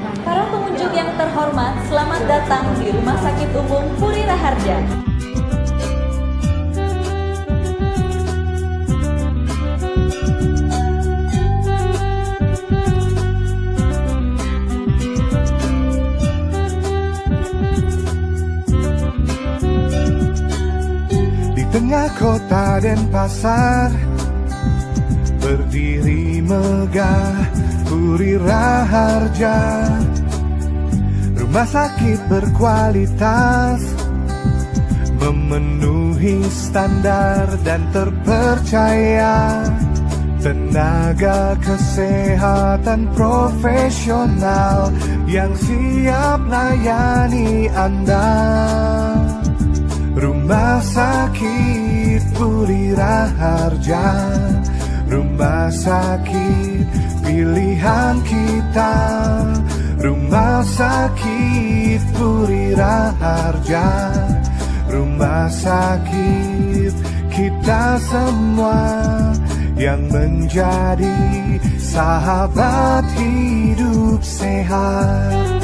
Para pengunjung yang terhormat, selamat datang di Rumah Sakit Umum Puri Raharja. Di tengah kota Denpasar berdiri megah Puri Raharja, rumah sakit berkualitas, memenuhi standar dan terpercaya. Tenaga kesehatan profesional yang siap layani Anda. Rumah sakit Puri Raharja, rumah sakit pilihan kita. Rumah sakit Puri Raharja, rumah sakit kita semua yang menjadi sahabat hidup sehat.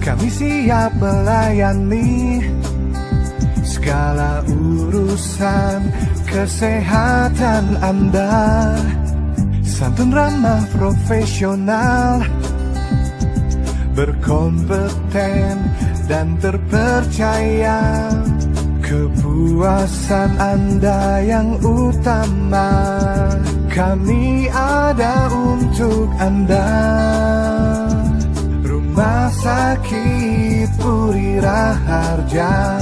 Kami siap melayani segala urusan kesehatan Anda. Santun, ramah, profesional, berkompeten dan terpercaya. Kepuasan Anda yang utama, kami ada untuk Anda. Rumah sakit Puri Raharja,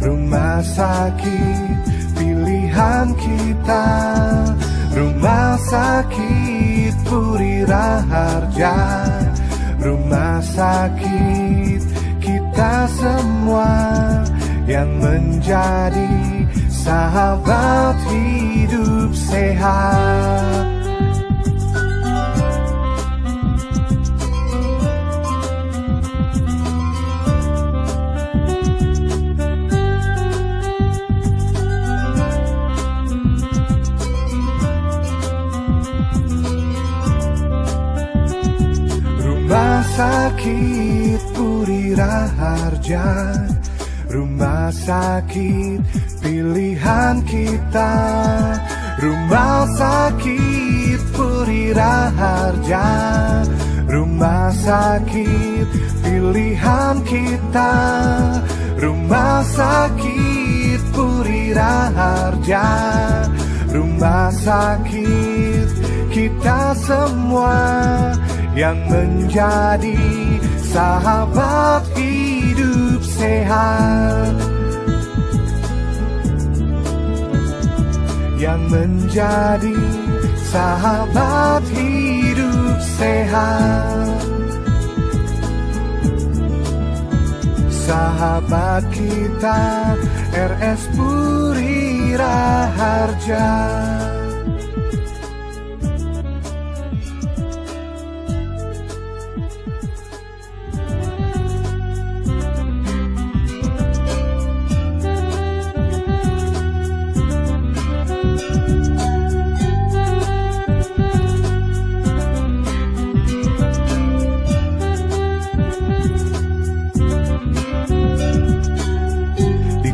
rumah sakit pilihan kita. Rumah sakit Puri Raharja, rumah sakit kita semua yang menjadi sahabat hidup sehat. Rumah sakit Puri Raharja, rumah sakit pilihan kita. Rumah sakit Puri Raharja, rumah sakit pilihan kita. Rumah sakit Puri Raharja, rumah sakit kita semua yang menjadi sahabat hidup sehat. Yang menjadi sahabat hidup sehat. Sahabat kita RS Puri Raharja.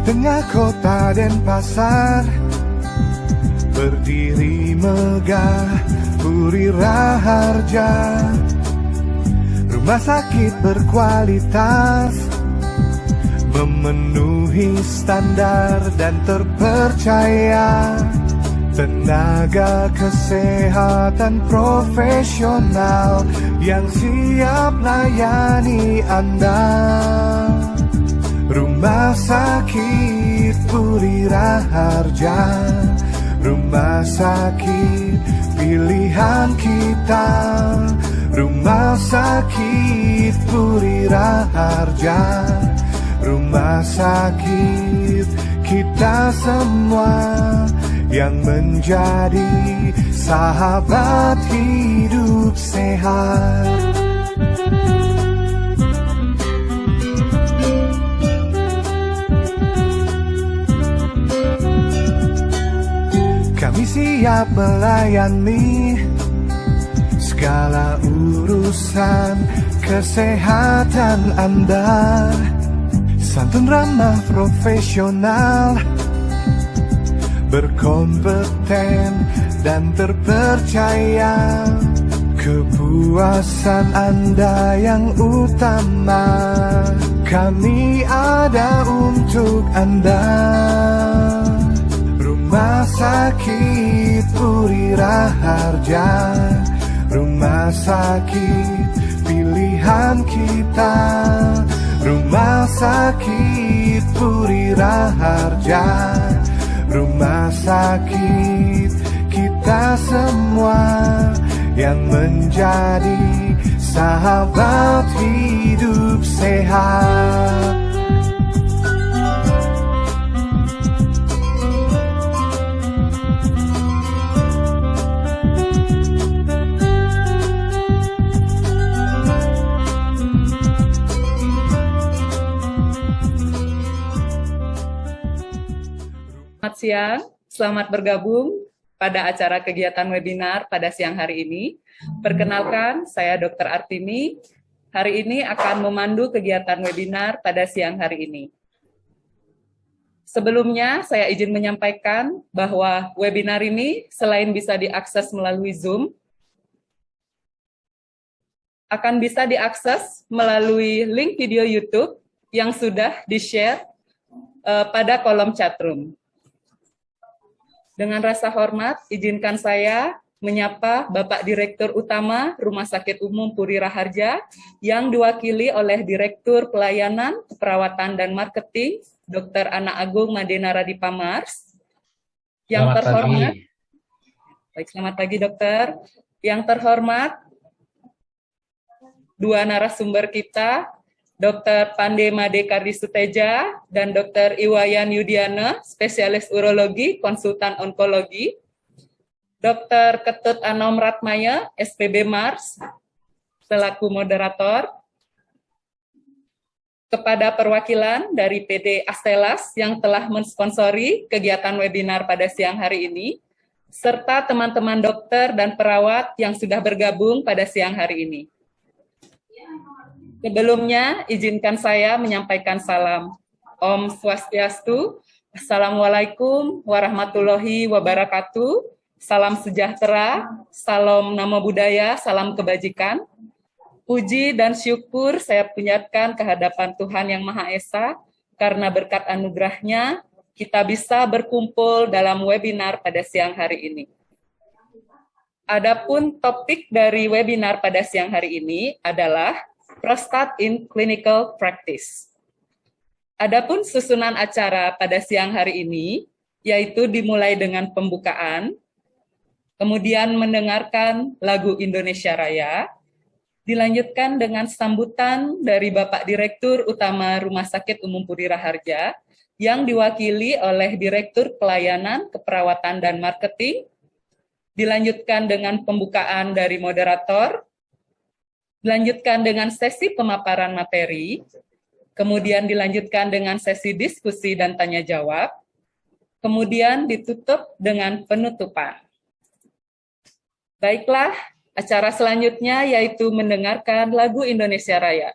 Tengah kota Denpasar berdiri megah Puri Raharja, rumah sakit berkualitas, memenuhi standar dan terpercaya. Tenaga kesehatan profesional yang siap layani Anda. Rumah sakit Puri Raharja, rumah sakit pilihan kita. Rumah sakit Puri Raharja, rumah sakit kita semua yang menjadi sahabat hidup sehat. siap melayani segala urusan kesehatan Anda. Santun, ramah, profesional, berkompeten dan terpercaya. Kepuasan Anda yang utama, kami ada untuk Anda. Rumah Sakit Puri Raharja, rumah sakit pilihan kita. Rumah Sakit Puri Raharja, rumah sakit kita semua yang menjadi sahabat hidup sehat. Selamat siang, selamat bergabung pada acara kegiatan webinar pada siang hari ini. Perkenalkan, saya Dr. Artini. Hari ini akan memandu kegiatan webinar pada siang hari ini. Sebelumnya, saya izin menyampaikan bahwa webinar ini selain bisa diakses melalui Zoom, akan bisa diakses melalui link video YouTube yang sudah di-share pada kolom chatroom. Dengan rasa hormat, izinkan saya menyapa Bapak Direktur Utama Rumah Sakit Umum Puri Raharja yang diwakili oleh Direktur Pelayanan, Keperawatan dan Marketing, Dr. Ana Agung Madena Radipa Mars. Yang terhormat, baik, selamat pagi Dokter. Yang terhormat, dua narasumber kita, Dr. Pande Made Kardisuteja dan Dr. Iwayan Yudiana, spesialis urologi, konsultan onkologi. Dr. Ketut Anom Ratmaya, SPB Mars, selaku moderator. Kepada perwakilan dari PD Astelas yang telah mensponsori kegiatan webinar pada siang hari ini, serta teman-teman dokter dan perawat yang sudah bergabung pada siang hari ini. Sebelumnya, izinkan saya menyampaikan salam. Om Swastiastu, Assalamualaikum warahmatullahi wabarakatuh, salam sejahtera, salam namo buddhaya, salam kebajikan. Puji dan syukur saya panjatkan kehadapan Tuhan Yang Maha Esa, karena berkat anugerahnya kita bisa berkumpul dalam webinar pada siang hari ini. Adapun topik dari webinar pada siang hari ini adalah Prostat in Clinical Practice. Adapun susunan acara pada siang hari ini, yaitu dimulai dengan pembukaan, kemudian mendengarkan lagu Indonesia Raya, dilanjutkan dengan sambutan dari Bapak Direktur Utama Rumah Sakit Umum Puri Raharja, yang diwakili oleh Direktur Pelayanan, Keperawatan dan Marketing, dilanjutkan dengan pembukaan dari moderator, dilanjutkan dengan sesi pemaparan materi, kemudian dilanjutkan dengan sesi diskusi dan tanya jawab, kemudian ditutup dengan penutupan. Baiklah, acara selanjutnya yaitu mendengarkan lagu Indonesia Raya.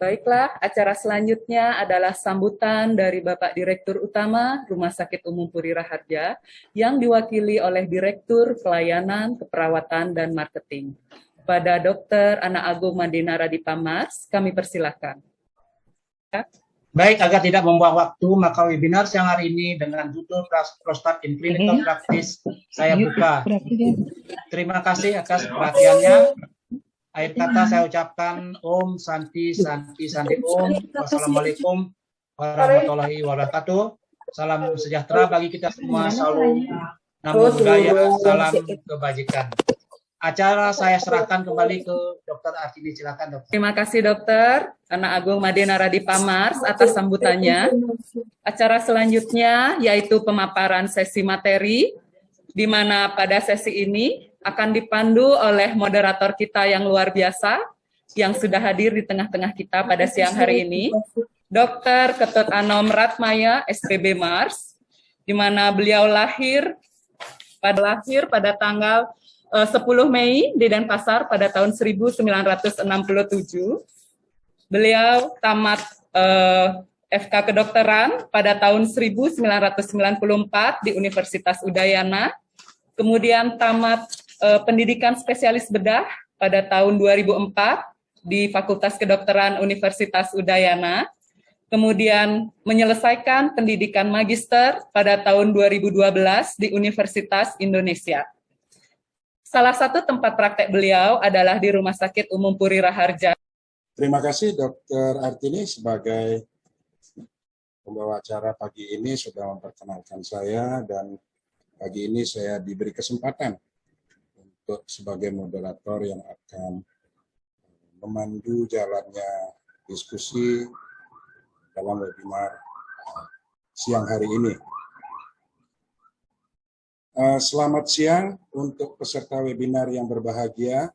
Baiklah, acara selanjutnya adalah sambutan dari Bapak Direktur Utama Rumah Sakit Umum Puri Raharja yang diwakili oleh Direktur Pelayanan, Keperawatan, dan Marketing. Pada Dr. Ana Agung Madina Radipa Mars, kami persilakan. Baik, agar tidak membuang waktu, maka webinar siang hari ini dengan judul Prostat in Clinical Practice saya buka. Terima kasih atas perhatiannya. Akhir kata saya ucapkan Om Santi Santi Santi Om. Wassalamualaikum warahmatullahi wabarakatuh. Salam sejahtera bagi kita semua. Salam namo buddhaya, salam kebajikan. Acara saya serahkan kembali ke Dr. Artini. Silakan, Dokter. Terima kasih Dr. Ana Agung Madina Radipa Mars atas sambutannya. Acara selanjutnya yaitu pemaparan sesi materi, di mana pada sesi ini akan dipandu oleh moderator kita yang luar biasa, yang sudah hadir di tengah-tengah kita pada siang hari ini, Dr. Ketut Anom Ratmaya, SPB Mars, di mana beliau lahir pada tanggal 10 Mei di Denpasar pada tahun 1967. Beliau tamat FK Kedokteran pada tahun 1994 di Universitas Udayana, kemudian tamat pendidikan spesialis bedah pada tahun 2004 di Fakultas Kedokteran Universitas Udayana, kemudian menyelesaikan pendidikan magister pada tahun 2012 di Universitas Indonesia. Salah satu tempat praktek beliau adalah di Rumah Sakit Umum Puri Raharja. Terima kasih Dr. Artini sebagai pembawa acara pagi ini sudah memperkenalkan saya, dan pagi ini saya diberi kesempatan untuk sebagai moderator yang akan memandu jalannya diskusi dalam webinar siang hari ini. Selamat siang untuk peserta webinar yang berbahagia.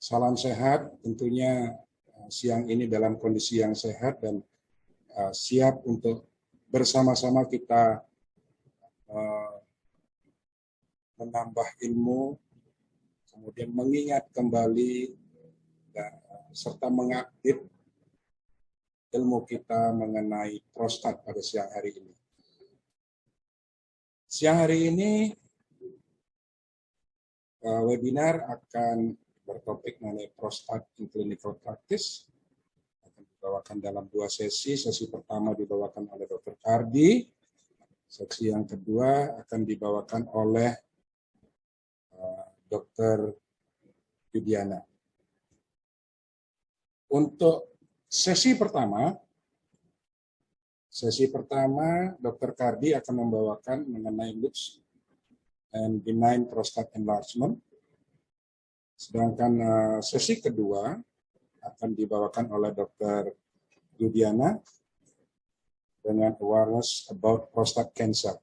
Salam sehat, tentunya siang ini dalam kondisi yang sehat dan siap untuk bersama-sama kita menambah ilmu, kemudian mengingat kembali serta mengupdate ilmu kita mengenai prostat pada siang hari ini. Siang hari ini webinar akan bertopik mengenai prostat in clinical practice. Akan dibawakan dalam 2 sesi. Sesi pertama dibawakan oleh Dr. Kardi. Sesi yang kedua akan dibawakan oleh Dr. Yudiana. Untuk sesi pertama, Dr. Kardi akan membawakan mengenai Lutz and benign prostate enlargement. Sedangkan sesi kedua akan dibawakan oleh Dr. Yudiana dengan awareness about prostate cancer.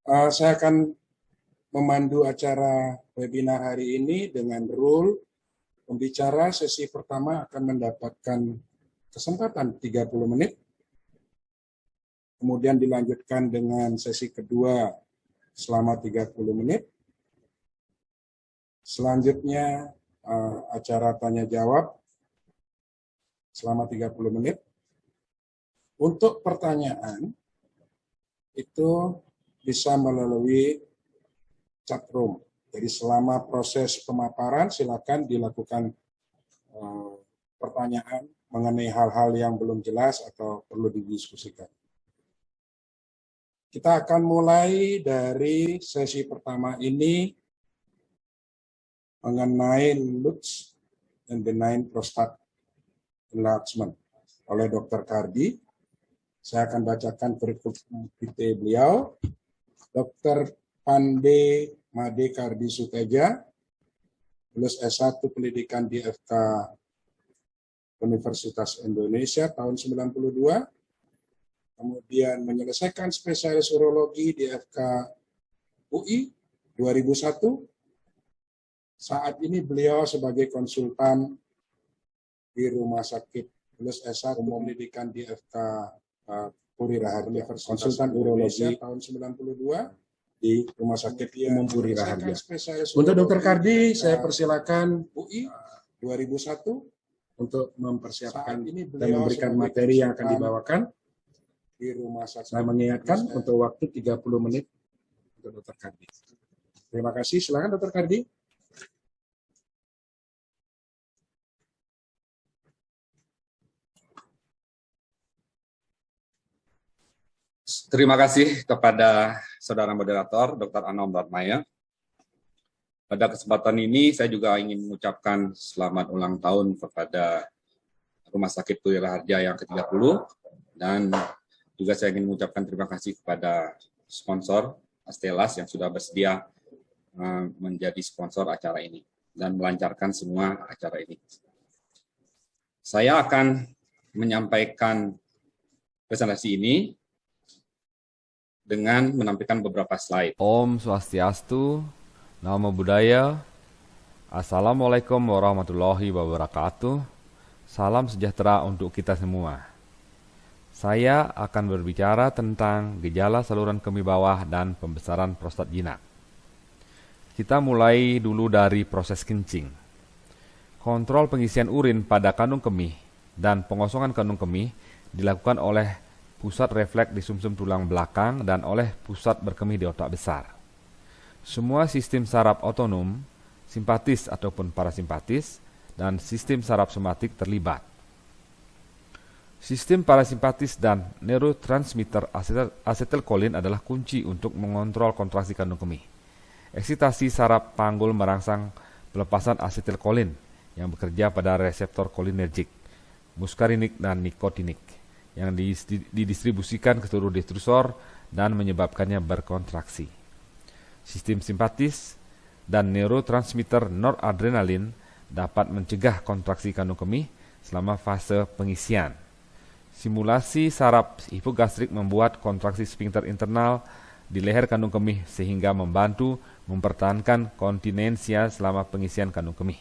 Saya akan memandu acara webinar hari ini dengan rule pembicara sesi pertama akan mendapatkan kesempatan 30 menit, kemudian dilanjutkan dengan sesi kedua selama 30 menit. Selanjutnya acara tanya jawab selama 30 menit. Untuk pertanyaan itu bisa melalui chat room. Jadi selama proses pemaparan silakan dilakukan pertanyaan mengenai hal-hal yang belum jelas atau perlu didiskusikan. Kita akan mulai dari sesi pertama ini mengenai Lutz and benign prostate enlargement oleh Dr. Kardi. Saya akan bacakan kurikulum vitae beliau. Dr. Pande Made Kardi Suteja, lulus S1 pendidikan di FK Universitas Indonesia tahun 92, kemudian menyelesaikan spesialis urologi di FK UI 2001. Saat ini beliau sebagai konsultan di Rumah Sakit, lulus S1 pendidikan di FK Puri Raharja, konsultan urologi tahun 92 di Rumah Sakit Umum Puri Raharja. Untuk Dr. Kardi, saya persilakan UI 2001, untuk mempersiapkan Saat ini dan beliau memberikan sebagai materi yang akan konsultan dibawakan. di rumah sakit. Saya mengingatkan untuk waktu 30 menit untuk Dr. Kardi. Terima kasih. Silakan Dr. Kardi. Terima kasih kepada saudara moderator, Dr. Anom Ratmaya. Pada kesempatan ini, saya juga ingin mengucapkan selamat ulang tahun kepada Rumah Sakit Puri Raharja yang ke-30, dan juga saya ingin mengucapkan terima kasih kepada sponsor Astellas yang sudah bersedia menjadi sponsor acara ini dan melancarkan semua acara ini. Saya akan menyampaikan presentasi ini dengan menampilkan beberapa slide. Om Swastiastu, Namo Buddhaya, Assalamualaikum warahmatullahi wabarakatuh, salam sejahtera untuk kita semua. Saya akan berbicara tentang gejala saluran kemih bawah dan pembesaran prostat jinak. Kita mulai dulu dari proses kencing. Kontrol pengisian urin pada kandung kemih dan pengosongan kandung kemih dilakukan oleh pusat refleks di sumsum tulang belakang dan oleh pusat berkemih di otak besar. Semua sistem saraf otonom, simpatis ataupun parasimpatis, dan sistem saraf somatik terlibat. Sistem parasimpatis dan neurotransmitter asetilkolin adalah kunci untuk mengontrol kontraksi kandung kemih. Eksitasi saraf panggul merangsang pelepasan asetilkolin yang bekerja pada reseptor kolinergik, muskarinik dan nikotinik yang didistribusikan ke seluruh detrusor dan menyebabkannya berkontraksi. Sistem simpatis dan neurotransmitter noradrenalin dapat mencegah kontraksi kandung kemih selama fase pengisian. Simulasi saraf hipogastrik membuat kontraksi sphinkter internal di leher kandung kemih sehingga membantu mempertahankan kontinensia selama pengisian kandung kemih.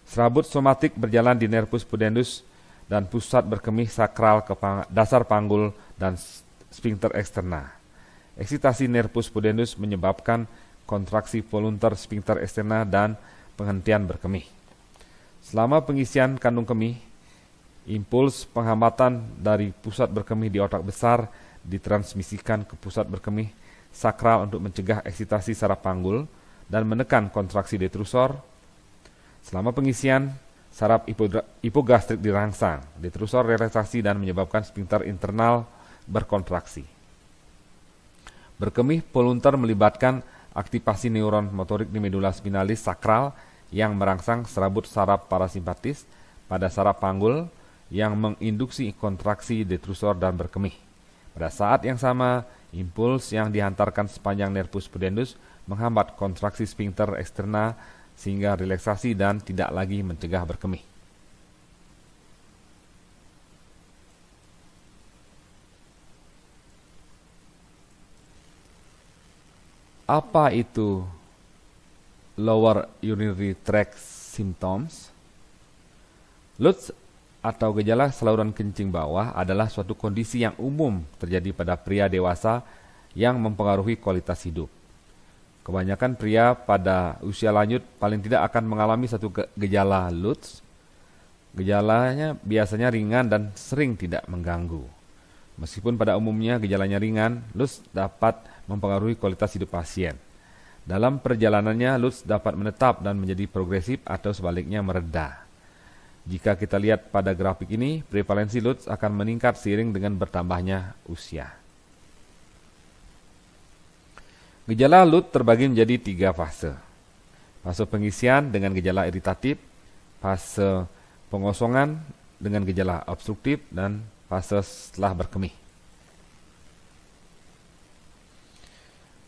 Serabut somatik berjalan di nervus pudendus dan pusat berkemih sakral ke dasar panggul dan sphinkter eksterna. Eksitasi nervus pudendus menyebabkan kontraksi voluntar sphinkter eksterna dan penghentian berkemih. Selama pengisian kandung kemih, impuls penghambatan dari pusat berkemih di otak besar ditransmisikan ke pusat berkemih sakral untuk mencegah eksitasi saraf panggul dan menekan kontraksi detrusor. Selama pengisian, saraf hipogastrik dirangsang, detrusor relaksasi dan menyebabkan sphinkter internal berkontraksi. Berkemih voluntar melibatkan aktivasi neuron motorik di medula spinalis sakral yang merangsang serabut saraf parasimpatis pada saraf panggul yang menginduksi kontraksi detrusor dan berkemih. Pada saat yang sama, impuls yang dihantarkan sepanjang nervus pudendus menghambat kontraksi sphinkter eksterna sehingga relaksasi dan tidak lagi mencegah berkemih. Apa itu lower urinary tract symptoms? LUTS atau gejala saluran kencing bawah adalah suatu kondisi yang umum terjadi pada pria dewasa yang mempengaruhi kualitas hidup. Kebanyakan pria pada usia lanjut paling tidak akan mengalami satu gejala LUTS. Gejalanya biasanya ringan dan sering tidak mengganggu. Meskipun pada umumnya gejalanya ringan, LUTS dapat mempengaruhi kualitas hidup pasien. Dalam perjalanannya, LUTS dapat menetap dan menjadi progresif atau sebaliknya mereda. Jika kita lihat pada grafik ini, prevalensi LUTS akan meningkat seiring dengan bertambahnya usia. Gejala LUTS terbagi menjadi 3 fase. Fase pengisian dengan gejala iritatif, fase pengosongan dengan gejala obstruktif, dan fase setelah berkemih.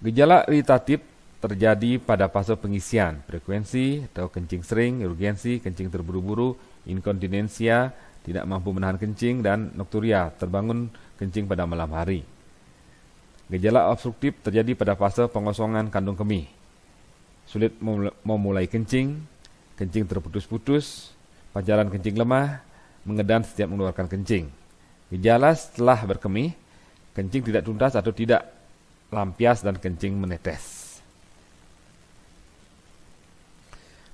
Gejala iritatif terjadi pada fase pengisian, frekuensi atau kencing sering, urgensi, kencing terburu-buru, inkontinensia, tidak mampu menahan kencing, dan nokturia, terbangun kencing pada malam hari. Gejala obstruktif terjadi pada fase pengosongan kandung kemih. Sulit memulai kencing, kencing terputus-putus, pancaran kencing lemah, mengedan setiap mengeluarkan kencing. Gejala setelah berkemih, kencing tidak tuntas atau tidak lampias dan kencing menetes.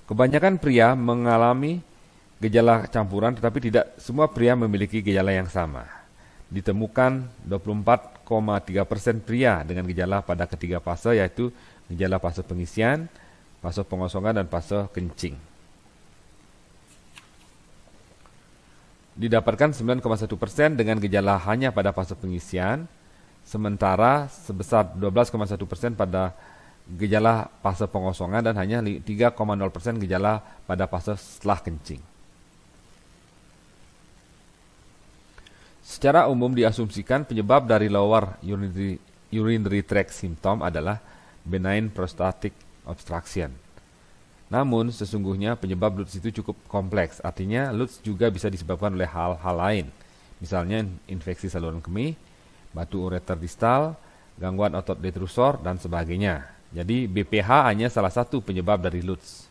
Kebanyakan pria mengalami gejala campuran, tetapi tidak semua pria memiliki gejala yang sama. Ditemukan 24,3% pria dengan gejala pada ketiga fase, yaitu gejala fase pengisian, fase pengosongan, dan fase kencing. Didapatkan 9,1% dengan gejala hanya pada fase pengisian, sementara sebesar 12,1% pada gejala fase pengosongan dan hanya 3,0% gejala pada fase setelah kencing. Secara umum diasumsikan penyebab dari lower urinary tract symptom adalah benign prostatic obstruction. Namun sesungguhnya penyebab LUTS itu cukup kompleks, artinya LUTS juga bisa disebabkan oleh hal-hal lain, misalnya infeksi saluran kemih, batu ureter distal, gangguan otot detrusor, dan sebagainya. Jadi BPH hanya salah satu penyebab dari LUTS.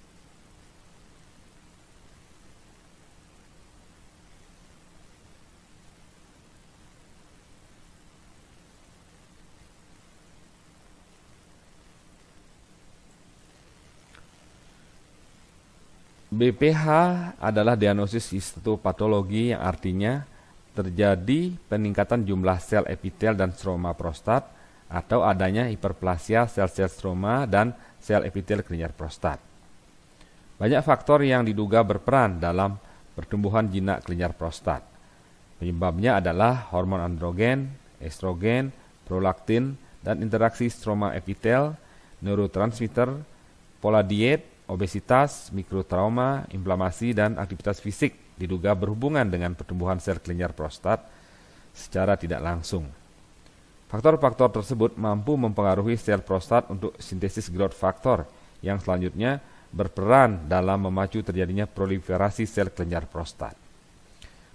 BPH adalah diagnosis histopatologi yang artinya terjadi peningkatan jumlah sel epitel dan stroma prostat atau adanya hiperplasia sel-sel stroma dan sel epitel kelenjar prostat. Banyak faktor yang diduga berperan dalam pertumbuhan jinak kelenjar prostat. Penyebabnya adalah hormon androgen, estrogen, prolaktin, dan interaksi stroma epitel, neurotransmitter, pola diet, obesitas, mikrotrauma, inflamasi, dan aktivitas fisik diduga berhubungan dengan pertumbuhan sel kelenjar prostat secara tidak langsung. Faktor-faktor tersebut mampu mempengaruhi sel prostat untuk sintesis growth factor yang selanjutnya berperan dalam memacu terjadinya proliferasi sel kelenjar prostat.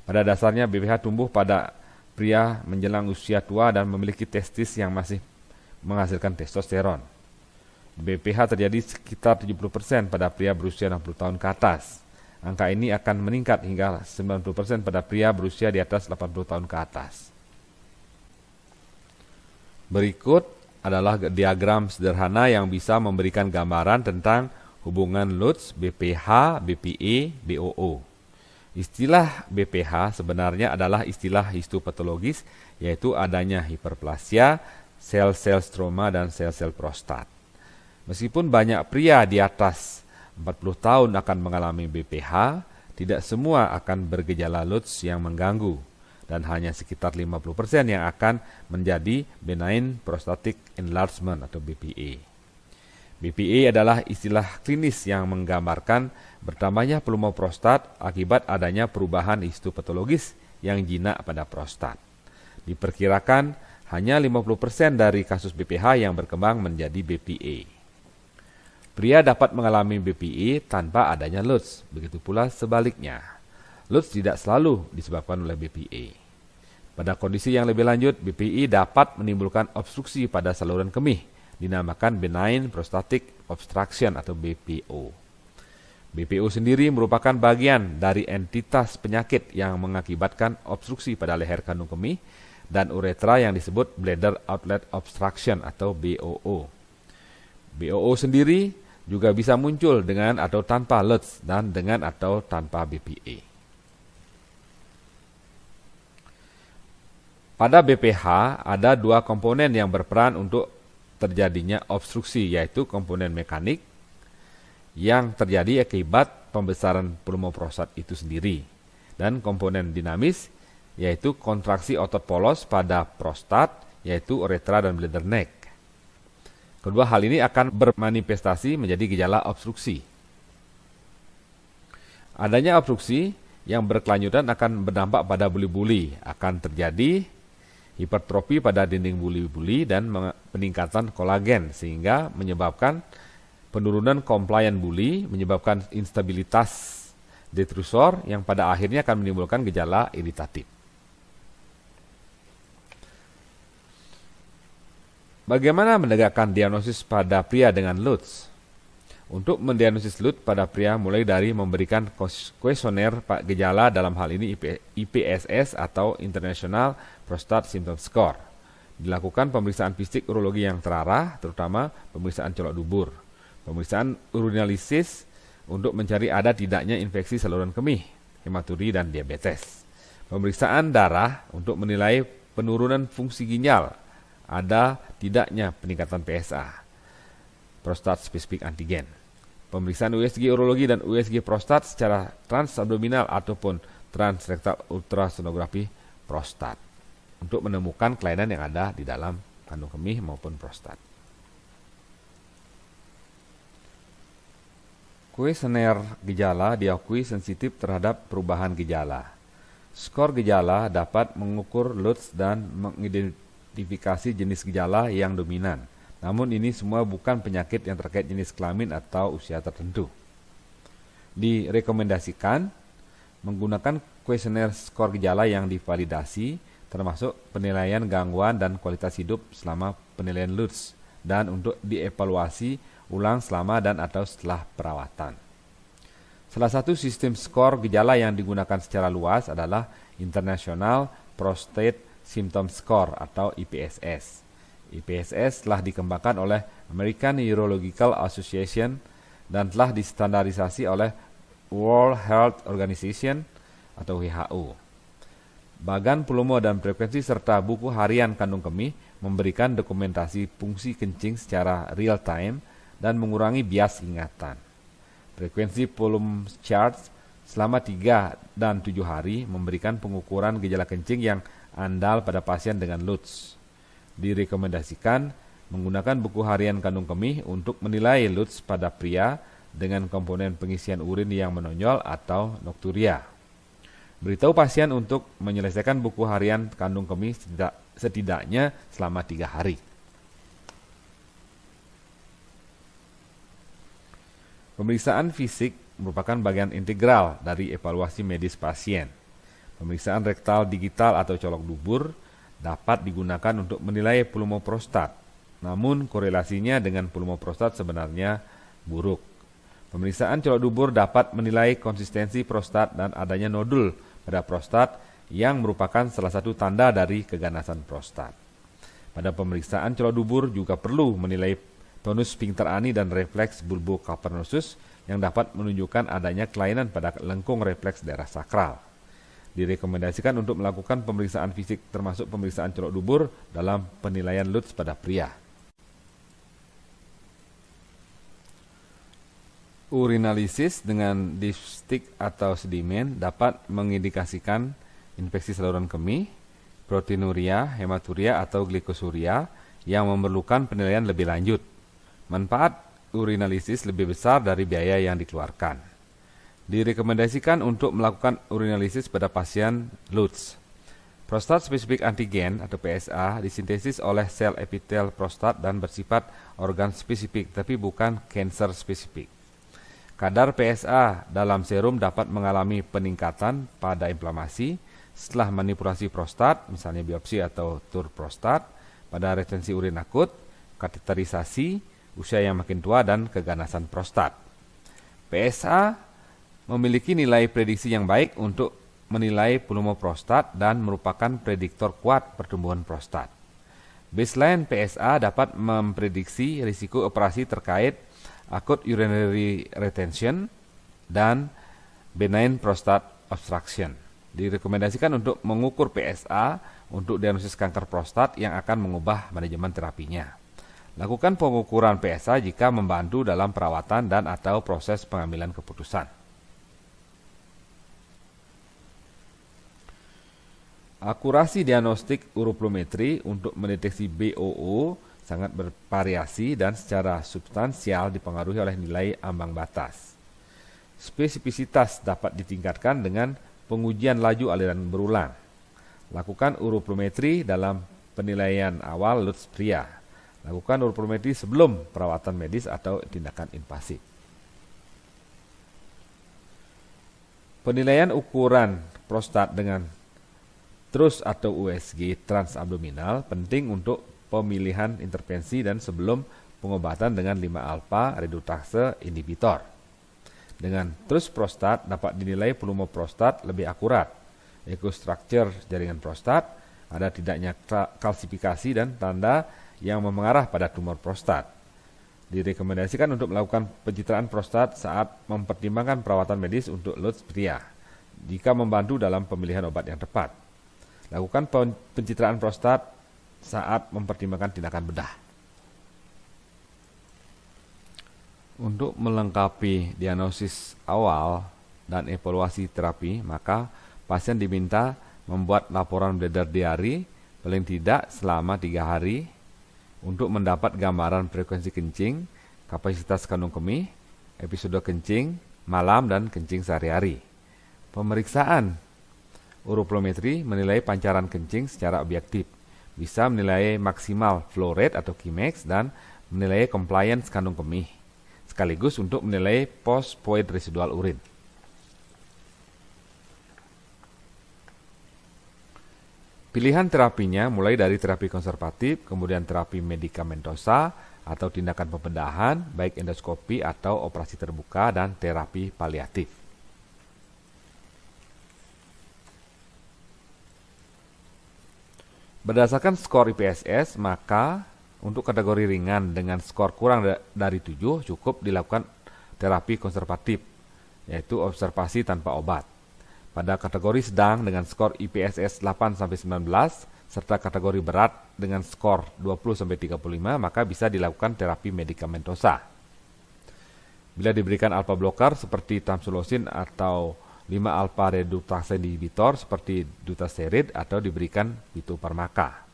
Pada dasarnya BPH tumbuh pada pria menjelang usia tua dan memiliki testis yang masih menghasilkan testosteron. BPH terjadi sekitar 70% pada pria berusia 60 tahun ke atas. Angka ini akan meningkat hingga 90% pada pria berusia di atas 80 tahun ke atas. Berikut adalah diagram sederhana yang bisa memberikan gambaran tentang hubungan LUTS, BPH, BPE, BOO. Istilah BPH sebenarnya adalah istilah histopatologis, yaitu adanya hiperplasia, sel-sel stroma, dan sel-sel prostat. Meskipun banyak pria di atas 40 tahun akan mengalami BPH, tidak semua akan bergejala LUTS yang mengganggu, dan hanya sekitar 50% yang akan menjadi benign prostatic enlargement atau BPE. BPE adalah istilah klinis yang menggambarkan bertambahnya volume prostat akibat adanya perubahan histopatologis yang jinak pada prostat. Diperkirakan hanya 50% dari kasus BPH yang berkembang menjadi BPE. Pria dapat mengalami BPE tanpa adanya LUTS, begitu pula sebaliknya. LUTS tidak selalu disebabkan oleh BPE. Pada kondisi yang lebih lanjut, BPE dapat menimbulkan obstruksi pada saluran kemih, dinamakan benign prostatic obstruction atau BPO. BPO sendiri merupakan bagian dari entitas penyakit yang mengakibatkan obstruksi pada leher kandung kemih dan uretra yang disebut bladder outlet obstruction atau BOO. BOO sendiri juga bisa muncul dengan atau tanpa LUTS dan dengan atau tanpa BPE. Pada BPH ada dua komponen yang berperan untuk terjadinya obstruksi, yaitu komponen mekanik yang terjadi akibat pembesaran volume prostat itu sendiri, dan komponen dinamis yaitu kontraksi otot polos pada prostat, yaitu uretra dan bladder neck. Kedua hal ini akan bermanifestasi menjadi gejala obstruksi. Adanya obstruksi yang berkelanjutan akan berdampak pada buli-buli, akan terjadi hipertrofi pada dinding buli-buli dan peningkatan kolagen sehingga menyebabkan penurunan komplain buli, menyebabkan instabilitas detrusor yang pada akhirnya akan menimbulkan gejala iritatif. Bagaimana menegakkan diagnosis pada pria dengan LUTS? Untuk mendiagnosis LUTS pada pria mulai dari memberikan kuesioner gejala, dalam hal ini IPSS atau International Prostate Symptom Score. Dilakukan pemeriksaan fisik urologi yang terarah, terutama pemeriksaan colok dubur. Pemeriksaan urinalisis untuk mencari ada tidaknya infeksi saluran kemih. hematuri, dan diabetes. Pemeriksaan darah untuk menilai penurunan fungsi ginjal, ada tidaknya peningkatan PSA, prostat spesifik antigen. Pemeriksaan USG urologi dan USG prostat secara transabdominal ataupun transrektal ultrasonografi prostat untuk menemukan kelainan yang ada di dalam kandung kemih maupun prostat. Kuesioner gejala diakui sensitif terhadap perubahan gejala. Skor gejala dapat mengukur LUTS dan mengidentifikasi jenis gejala yang dominan. Namun ini semua bukan penyakit yang terkait jenis kelamin atau usia tertentu. Direkomendasikan menggunakan kuesioner skor gejala yang divalidasi, termasuk penilaian gangguan dan kualitas hidup selama penilaian LUTS, dan untuk dievaluasi ulang selama dan atau setelah perawatan. Salah satu sistem skor gejala yang digunakan secara luas adalah International Prostate Symptom Score atau IPSS. IPSS telah dikembangkan oleh American Urological Association dan telah distandarisasi oleh World Health Organization atau WHO. Bagan pulumo dan frekuensi serta buku harian kandung kemih memberikan dokumentasi fungsi kencing secara real time dan mengurangi bias ingatan. Frekuensi volume chart selama 3 dan 7 hari memberikan pengukuran gejala kencing yang andal pada pasien dengan LUTS. Direkomendasikan menggunakan buku harian kandung kemih untuk menilai LUTS pada pria dengan komponen pengisian urin yang menonjol atau nokturia. Beritahu pasien untuk menyelesaikan buku harian kandung kemih setidaknya selama 3 hari. Pemeriksaan fisik merupakan bagian integral dari evaluasi medis pasien. Pemeriksaan rektal digital atau colok dubur dapat digunakan untuk menilai volume prostat, namun korelasinya dengan volume prostat sebenarnya buruk. Pemeriksaan colok dubur dapat menilai konsistensi prostat dan adanya nodul pada prostat yang merupakan salah satu tanda dari keganasan prostat. Pada pemeriksaan colok dubur juga perlu menilai tonus sphincter ani dan refleks bulbo cavernosus yang dapat menunjukkan adanya kelainan pada lengkung refleks daerah sakral. Direkomendasikan untuk melakukan pemeriksaan fisik termasuk pemeriksaan colok dubur dalam penilaian LUTS pada pria. Urinalisis dengan dipstik atau sedimen dapat mengindikasikan infeksi saluran kemih, proteinuria, hematuria atau glikosuria yang memerlukan penilaian lebih lanjut. Manfaat urinalisis lebih besar dari biaya yang dikeluarkan. Direkomendasikan untuk melakukan urinalisis pada pasien LUTS. Prostat spesifik antigen atau PSA disintesis oleh sel epitel prostat dan bersifat organ spesifik tapi bukan cancer spesifik. Kadar PSA dalam serum dapat mengalami peningkatan pada inflamasi setelah manipulasi prostat, misalnya biopsi atau tur prostat, pada retensi urin akut, kateterisasi, usia yang makin tua, dan keganasan prostat. PSA memiliki nilai prediksi yang baik untuk menilai volume prostat dan merupakan prediktor kuat pertumbuhan prostat. Baseline PSA dapat memprediksi risiko operasi terkait acute urinary retention dan benign prostate obstruction. Direkomendasikan untuk mengukur PSA untuk diagnosis kanker prostat yang akan mengubah manajemen terapinya. Lakukan pengukuran PSA jika membantu dalam perawatan dan atau proses pengambilan keputusan. Akurasi diagnostik uroplometri untuk mendeteksi BOO sangat bervariasi dan secara substansial dipengaruhi oleh nilai ambang batas. Spesifisitas dapat ditingkatkan dengan pengujian laju aliran berulang. Lakukan uroplometri dalam penilaian awal LUTS pria. Lakukan uroplometri sebelum perawatan medis atau tindakan invasif. Penilaian ukuran prostat dengan TRUS atau USG transabdominal penting untuk pemilihan intervensi dan sebelum pengobatan dengan 5-alfa reduktase inhibitor. Dengan TRUS prostat dapat dinilai volume prostat lebih akurat, ekostruktur jaringan prostat, ada tidaknya kalsifikasi dan tanda yang mengarah pada tumor prostat. Direkomendasikan untuk melakukan pencitraan prostat saat mempertimbangkan perawatan medis untuk LUTS pria. jika membantu dalam pemilihan obat yang tepat. Lakukan pencitraan prostat saat mempertimbangkan tindakan bedah. Untuk melengkapi diagnosis awal dan evaluasi terapi, maka pasien diminta membuat laporan bladder diary paling tidak selama 3 hari untuk mendapat gambaran frekuensi kencing, kapasitas kandung kemih, episode kencing, malam, dan kencing sehari-hari. Pemeriksaan uroplometri menilai pancaran kencing secara objektif, bisa menilai maksimal flow rate atau Kmax dan menilai compliance kandung kemih, sekaligus untuk menilai post-void residual urin. Pilihan terapinya mulai dari terapi konservatif, kemudian terapi medikamentosa atau tindakan pembedahan, baik endoskopi atau operasi terbuka, dan terapi paliatif. Berdasarkan skor IPSS, maka untuk kategori ringan dengan skor kurang dari 7 cukup dilakukan terapi konservatif, yaitu observasi tanpa obat. Pada kategori sedang dengan skor IPSS 8-19 serta kategori berat dengan skor 20-35 maka bisa dilakukan terapi medikamentosa. Bila diberikan alpha blocker seperti tamsulosin atau 5-alpha reduktase inhibitor seperti dutasterid atau diberikan fitofarmaka.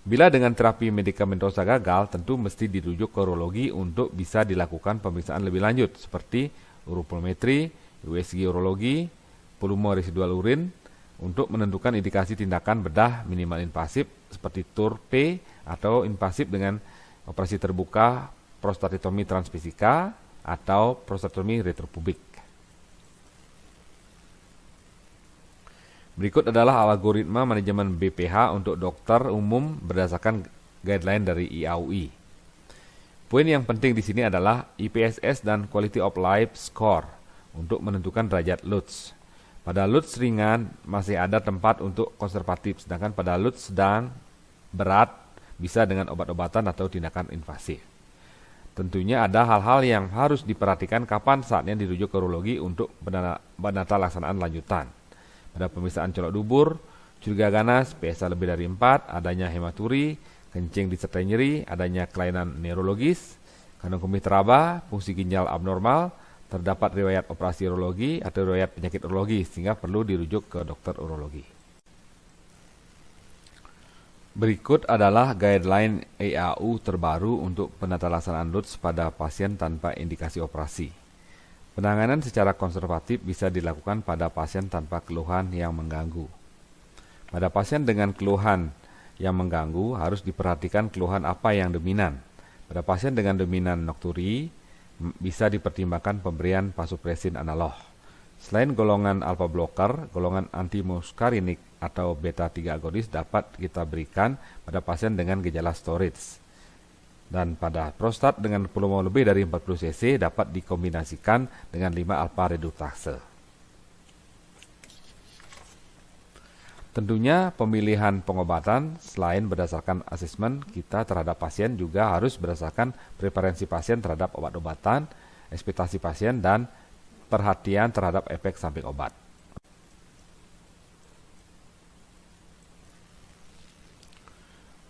Bila dengan terapi medikamentosa gagal, tentu mesti dirujuk ke urologi untuk bisa dilakukan pemeriksaan lebih lanjut seperti uroplometri, USG urologi, volume residual urin untuk menentukan indikasi tindakan bedah minimal invasif seperti TUR-P atau invasif dengan operasi terbuka prostatectomy transfisika atau prostatectomy retropubik. Berikut adalah algoritma manajemen BPH untuk dokter umum berdasarkan guideline dari IAUI. Poin yang penting di sini adalah IPSS dan Quality of Life Score untuk menentukan derajat LUTS. Pada LUTS ringan masih ada tempat untuk konservatif, sedangkan pada LUTS sedang berat bisa dengan obat-obatan atau tindakan invasif. Tentunya ada hal-hal yang harus diperhatikan kapan saatnya dirujuk ke urologi untuk penata laksanaan lanjutan. Pada pemeriksaan colok dubur, curiga ganas, PSA lebih dari 4, adanya hematuri, kencing disertai nyeri, adanya kelainan neurologis, kandung kemih teraba, fungsi ginjal abnormal, terdapat riwayat operasi urologi atau riwayat penyakit urologi sehingga perlu dirujuk ke dokter urologi. Berikut adalah guideline EAU terbaru untuk penata laksanaan LUTS pada pasien tanpa indikasi operasi. Penanganan secara konservatif bisa dilakukan pada pasien tanpa keluhan yang mengganggu. Pada pasien dengan keluhan yang mengganggu harus diperhatikan keluhan apa yang dominan. Pada pasien dengan dominan nokturi bisa dipertimbangkan pemberian vasopressin analog. Selain golongan alpha blocker, golongan antimuskarinik atau beta 3 agonis dapat kita berikan pada pasien dengan gejala storage. Dan pada prostat dengan volume lebih dari 40 cc dapat dikombinasikan dengan 5-alpha reduktase. Tentunya pemilihan pengobatan selain berdasarkan asesmen kita terhadap pasien juga harus berdasarkan preferensi pasien terhadap obat-obatan, ekspektasi pasien, dan perhatian terhadap efek samping obat.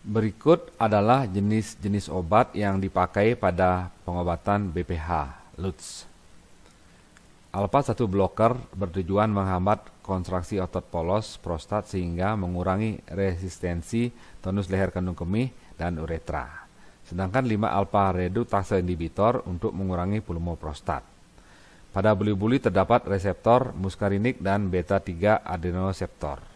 Berikut adalah jenis-jenis obat yang dipakai pada pengobatan BPH LUTS. Alpha 1 blocker bertujuan menghambat kontraksi otot polos prostat sehingga mengurangi resistensi tonus leher kandung kemih dan uretra. Sedangkan 5-alpha reduktase inhibitor untuk mengurangi volume prostat. Pada buli-buli terdapat reseptor muskarinik dan beta 3 adrenoseptor.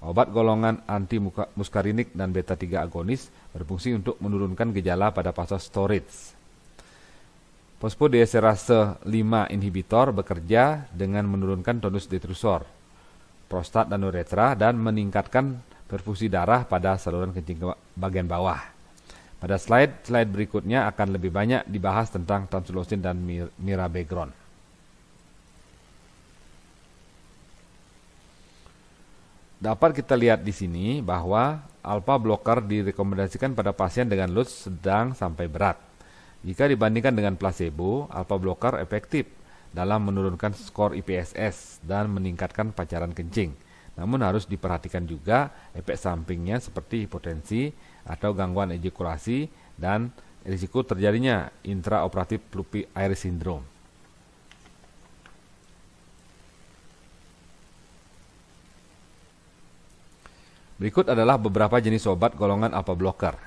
Obat golongan anti-muskarinik dan beta 3 agonis berfungsi untuk menurunkan gejala pada fase storage. Fosfodiesterase 5 inhibitor bekerja dengan menurunkan tonus detrusor, prostat dan uretra dan meningkatkan perfungsi darah pada saluran kencing ke bagian bawah. Pada slide berikutnya akan lebih banyak dibahas tentang tamsulosin dan mirabegron. Dapat kita lihat di sini bahwa alpha blocker direkomendasikan pada pasien dengan LUTS sedang sampai berat. Jika dibandingkan dengan placebo, alpha blocker efektif dalam menurunkan skor IPSS dan meningkatkan pancaran kencing. Namun harus diperhatikan juga efek sampingnya seperti hipotensi atau gangguan ejakulasi dan risiko terjadinya intraoperatif Puppy Iris Syndrome. Berikut adalah beberapa jenis obat golongan alpha blocker.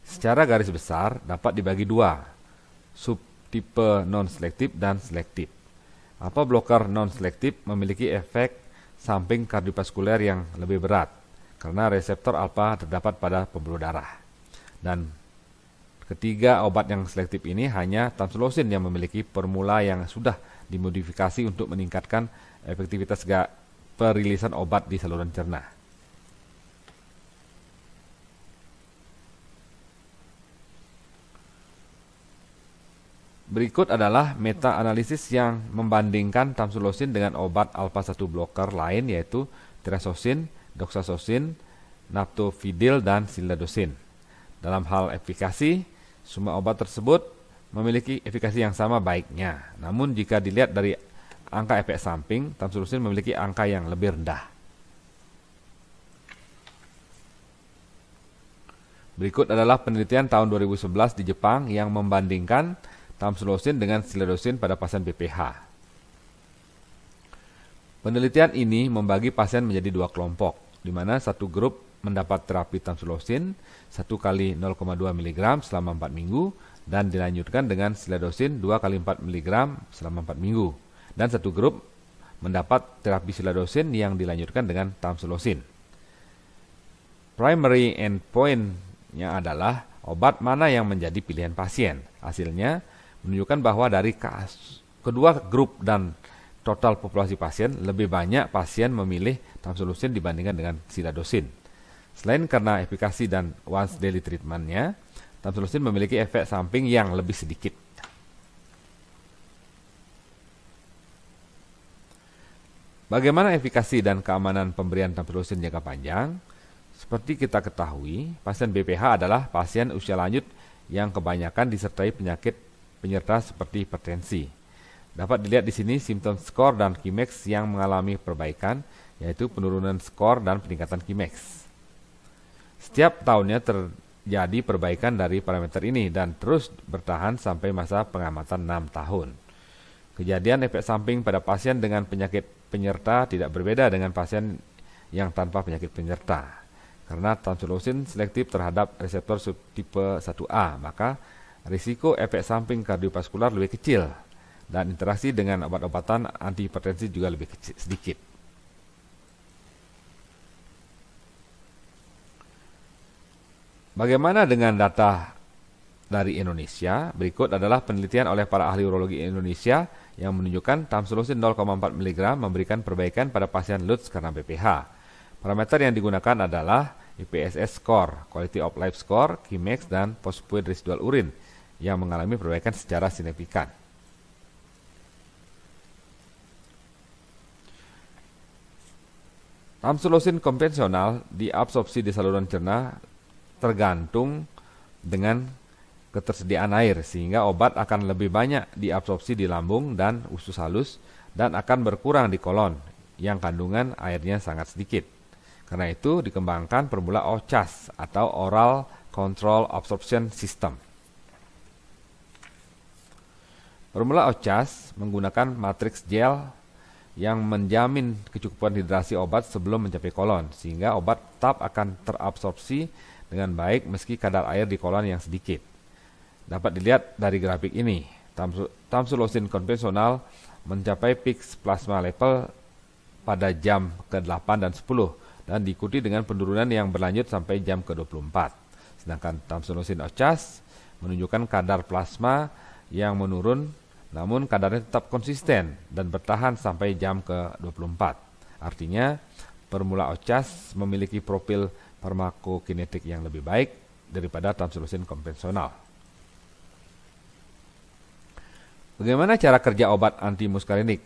Secara garis besar dapat dibagi dua, subtipe non-selektif dan selektif. Alpha blocker non-selektif memiliki efek samping kardiovaskuler yang lebih berat karena reseptor alpha terdapat pada pembuluh darah. Dan ketiga obat yang selektif ini hanya tamsulosin yang memiliki formula yang sudah dimodifikasi untuk meningkatkan efektivitas perilisan obat di saluran cerna. Berikut adalah meta-analisis yang membandingkan tamsulosin dengan obat alpha-1 blocker lain yaitu tirazosin, doxazosin, naftovidil, dan sildadosin. Dalam hal efikasi, semua obat tersebut memiliki efikasi yang sama baiknya. Namun jika dilihat dari angka efek samping, tamsulosin memiliki angka yang lebih rendah. Berikut adalah penelitian tahun 2011 di Jepang yang membandingkan tamsulosin dengan sildadosin pada pasien BPH. Penelitian ini membagi pasien menjadi dua kelompok, di mana satu grup mendapat terapi tamsulosin 1 kali 0,2 mg selama 4 minggu dan dilanjutkan dengan sildadosin 2 kali 4 mg selama 4 minggu. Dan satu grup mendapat terapi sildadosin yang dilanjutkan dengan tamsulosin. Primary endpoint-nya adalah obat mana yang menjadi pilihan pasien. Hasilnya menunjukkan bahwa dari kedua grup dan total populasi pasien, lebih banyak pasien memilih tamsulosin dibandingkan dengan sildadosin. Selain karena efikasi dan once daily treatment-nya, tamsulosin memiliki efek samping yang lebih sedikit. Bagaimana efikasi dan keamanan pemberian tamsulosin jangka panjang? Seperti kita ketahui, pasien BPH adalah pasien usia lanjut yang kebanyakan disertai penyakit penyerta seperti hipertensi. Dapat dilihat di sini simptom skor dan Kimex yang mengalami perbaikan, yaitu penurunan skor dan peningkatan Kimex. Setiap tahunnya terjadi perbaikan dari parameter ini dan terus bertahan sampai masa pengamatan 6 tahun. Kejadian efek samping pada pasien dengan penyakit penyerta tidak berbeda dengan pasien yang tanpa penyakit penyerta. Karena tamsulosin selektif terhadap reseptor subtipe 1A, maka risiko efek samping kardiovaskular lebih kecil dan interaksi dengan obat-obatan antihipertensi juga lebih sedikit. Bagaimana dengan data dari Indonesia? Berikut adalah penelitian oleh para ahli urologi Indonesia yang menunjukkan tamsulosin 0,4 mg memberikan perbaikan pada pasien Lutz karena BPH. Parameter yang digunakan adalah IPSS score, Quality of Life score, Kimex, dan Phosphate residual urine yang mengalami perbaikan secara signifikan. Tamsulosin konvensional diabsorpsi di saluran cerna tergantung dengan ketersediaan air, sehingga obat akan lebih banyak diabsorpsi di lambung dan usus halus dan akan berkurang di kolon yang kandungan airnya sangat sedikit. Karena itu dikembangkan formula OCAS atau Oral Control Absorption System. Formula OCAS menggunakan matriks gel yang menjamin kecukupan hidrasi obat sebelum mencapai kolon, sehingga obat tetap akan terabsorpsi dengan baik meski kadar air di kolon yang sedikit. Dapat dilihat dari grafik ini, tamsulosin konvensional mencapai peak plasma level pada jam ke-8 dan 10 dan diikuti dengan penurunan yang berlanjut sampai jam ke-24. Sedangkan tamsulosin OCAS menunjukkan kadar plasma yang menurun, namun kadarnya tetap konsisten dan bertahan sampai jam ke-24. Artinya, formula OCAS memiliki profil farmakokinetik yang lebih baik daripada tamsulosin konvensional. Bagaimana cara kerja obat antimuskarinik,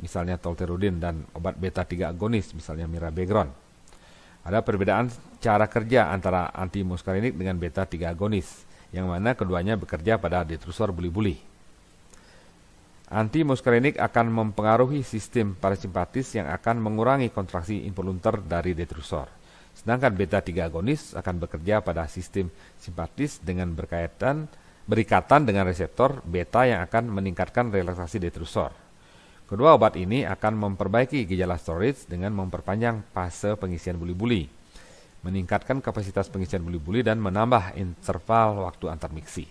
misalnya tolterodin, dan obat beta-3 agonis, misalnya mirabegron? Ada perbedaan cara kerja antara antimuskarinik dengan beta-3 agonis, yang mana keduanya bekerja pada detrusor buli-buli. Antimuskarinik akan mempengaruhi sistem parasimpatis yang akan mengurangi kontraksi involunter dari detrusor. Sedangkan beta-3 agonis akan bekerja pada sistem simpatis dengan berikatan dengan reseptor beta yang akan meningkatkan relaksasi detrusor. Kedua obat ini akan memperbaiki gejala storage dengan memperpanjang fase pengisian buli-buli, meningkatkan kapasitas pengisian buli-buli, dan menambah interval waktu antar miksi.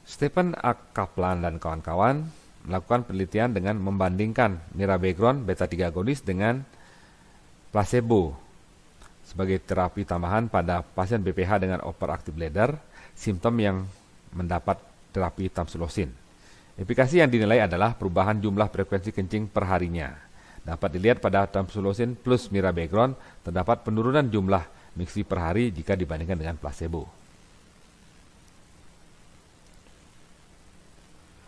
Stephen A. Kaplan dan kawan-kawan melakukan penelitian dengan membandingkan mirabegron beta-3 agonis dengan placebo sebagai terapi tambahan pada pasien BPH dengan overactive bladder, simptom yang mendapat terapi tamsulosin. Efikasi yang dinilai adalah perubahan jumlah frekuensi kencing perharinya. Dapat dilihat pada tamsulosin plus mirabegron terdapat penurunan jumlah miksi per hari jika dibandingkan dengan placebo.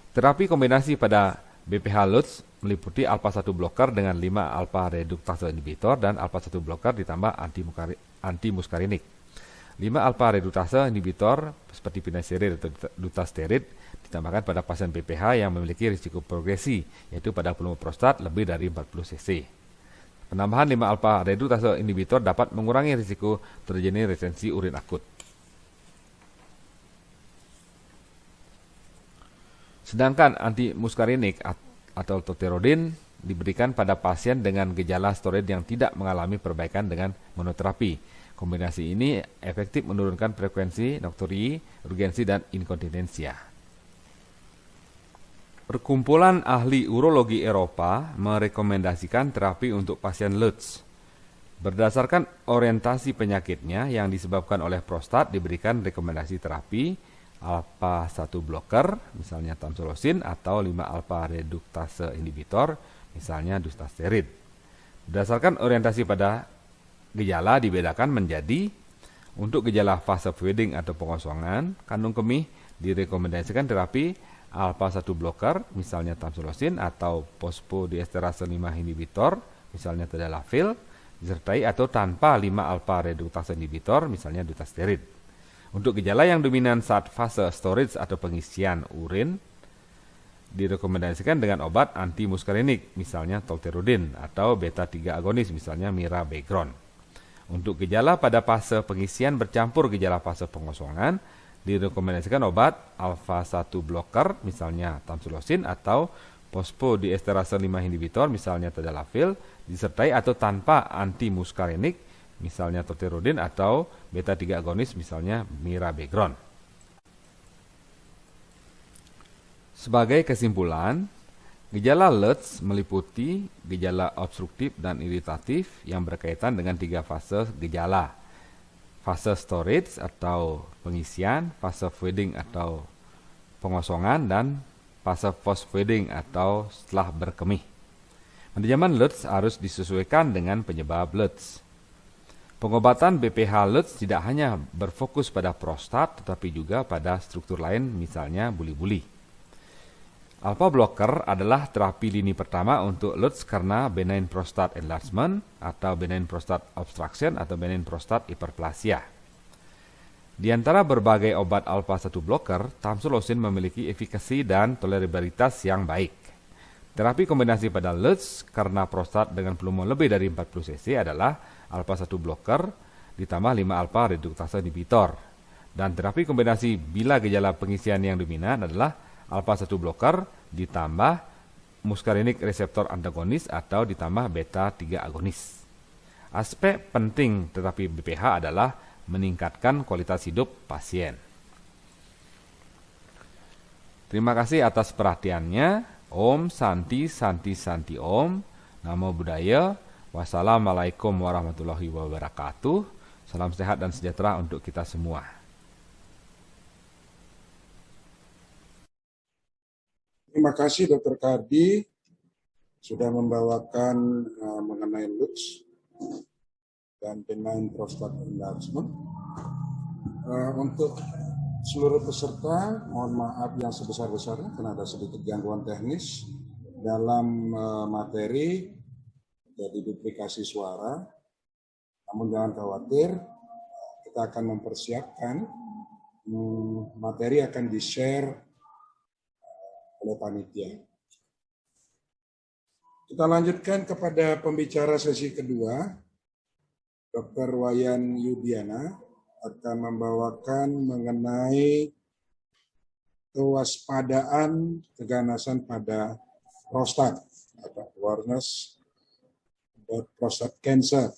Terapi kombinasi pada BPH LUTS meliputi alpha-1 blocker dengan 5 alpha reduktase inhibitor dan alpha-1 blocker ditambah antimuskarinik. 5 alpha reduktase inhibitor seperti finasteride atau dutasteride ditambahkan pada pasien BPH yang memiliki risiko progresi, yaitu pada volume prostat lebih dari 40 cc. Penambahan 5 alpha reduktase inhibitor dapat mengurangi risiko terjadinya retensi urin akut. Sedangkan antimuskarinik atau tolterodin diberikan pada pasien dengan gejala storage yang tidak mengalami perbaikan dengan monoterapi. Kombinasi ini efektif menurunkan frekuensi nokturii, urgensi, dan inkontinensia. Perkumpulan ahli urologi Eropa merekomendasikan terapi untuk pasien LUTS. Berdasarkan orientasi penyakitnya yang disebabkan oleh prostat, diberikan rekomendasi terapi alpha-1 blocker, misalnya tamsulosin, atau 5 alpha reduktase inhibitor, misalnya dutasteride. Berdasarkan orientasi pada gejala dibedakan menjadi untuk gejala fase feeding atau pengosongan kandung kemih direkomendasikan terapi alpha-1 blocker, misalnya tamsulosin, atau fosfodiesterase 5 inhibitor, misalnya tadalafil, disertai atau tanpa 5 alpha reduktase inhibitor, misalnya dutasteride. Untuk gejala yang dominan saat fase storage atau pengisian urin, direkomendasikan dengan obat antimuskarinik, misalnya tolterodin, atau beta-3 agonis, misalnya mirabegron. Untuk gejala pada fase pengisian bercampur gejala fase pengosongan, direkomendasikan obat alpha-1 blocker, misalnya tamsulosin, atau fosfodiesterase 5 inhibitor, misalnya tadalafil, disertai atau tanpa antimuskarinik, misalnya tolterodin, atau beta-3 agonis, misalnya mirabegron. Sebagai kesimpulan, gejala LUTS meliputi gejala obstruktif dan iritatif yang berkaitan dengan 3 fase gejala. Fase storage atau pengisian, fase feeding atau pengosongan, dan fase post-feeding atau setelah berkemih. Manajemen LUTS harus disesuaikan dengan penyebab LUTS. Pengobatan BPH LUTS tidak hanya berfokus pada prostat, tetapi juga pada struktur lain, misalnya buli-buli. Alpha blocker adalah terapi lini pertama untuk LUTS karena benign prostate enlargement atau benign prostate obstruction atau benign prostate hyperplasia. Di antara berbagai obat alpha-1 blocker, tamsulosin memiliki efikasi dan tolerabilitas yang baik. Terapi kombinasi pada LUTS karena prostat dengan volume lebih dari 40 cc adalah alpha-1 blocker ditambah 5 alpha reduktase inhibitor. Dan terapi kombinasi bila gejala pengisian yang dominan adalah alpha-1 blocker ditambah muskarinik reseptor antagonis atau ditambah beta-3 agonis. Aspek penting terapi BPH adalah meningkatkan kualitas hidup pasien. Terima kasih atas perhatiannya. Om Santi Santi Santi Om. Namo Buddhaya. Wassalamualaikum warahmatullahi wabarakatuh. Salam sehat dan sejahtera untuk kita semua. Terima kasih Dr. Kardi sudah membawakan mengenai LUTS dan benign prostate enlargement. Untuk seluruh peserta, mohon maaf yang sebesar-besarnya karena ada sedikit gangguan teknis dalam materi, jadi duplikasi suara. Namun jangan khawatir, kita akan mempersiapkan materi akan di-share oleh panitia. Kita lanjutkan kepada pembicara sesi kedua, Dr. Wayan Yudiana akan membawakan mengenai kewaspadaan keganasan pada prostat atau awareness about prostate cancer.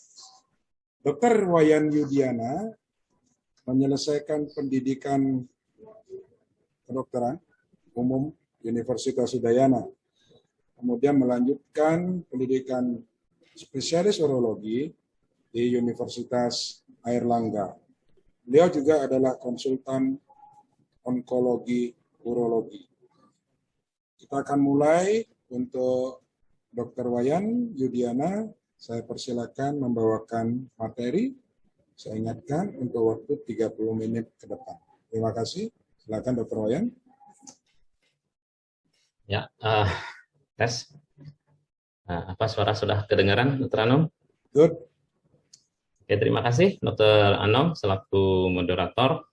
Dr. Wayan Yudiana menyelesaikan pendidikan kedokteran umum Universitas Udayana, kemudian melanjutkan pendidikan spesialis urologi di Universitas Airlangga. Beliau juga adalah konsultan onkologi urologi. Kita akan mulai untuk Dr. Wayan Yudiana. Saya persilakan membawakan materi. Saya ingatkan untuk waktu 30 menit ke depan. Terima kasih. Silakan Dr. Wayan. Ya, tes. Apa suara sudah kedengaran, Dr. Anom? Good. Oke, terima kasih Dr. Anom selaku moderator.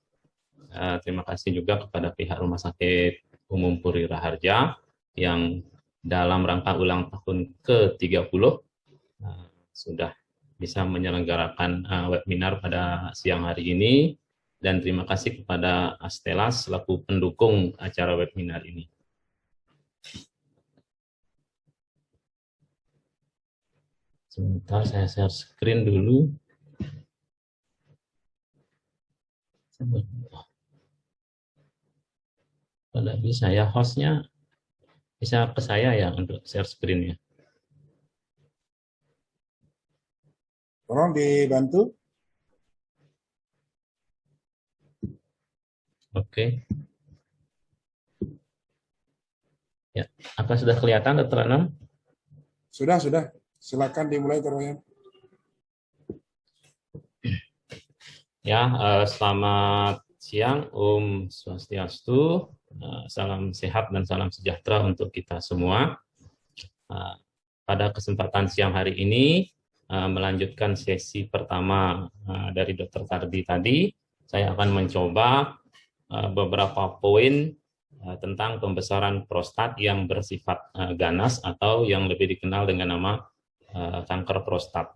Terima kasih juga kepada pihak Rumah Sakit Umum Puri Raharja yang dalam rangka ulang tahun ke-30 sudah bisa menyelenggarakan webinar pada siang hari ini, dan terima kasih kepada Astellas selaku pendukung acara webinar ini. Sebentar, saya share screen dulu. Tidak bisa ya, hostnya bisa ke saya ya untuk share screen-nya. Tolong dibantu. Oke. Ya, apa sudah kelihatan, Dr. Anam? Sudah. Silakan dimulai, Dr. Wayan. Ya, selamat siang, Om Swastiastu, salam sehat dan salam sejahtera untuk kita semua. Pada kesempatan siang hari ini, melanjutkan sesi pertama dari Dr. Tardi tadi, saya akan mencoba beberapa poin tentang pembesaran prostat yang bersifat ganas atau yang lebih dikenal dengan nama kanker prostat.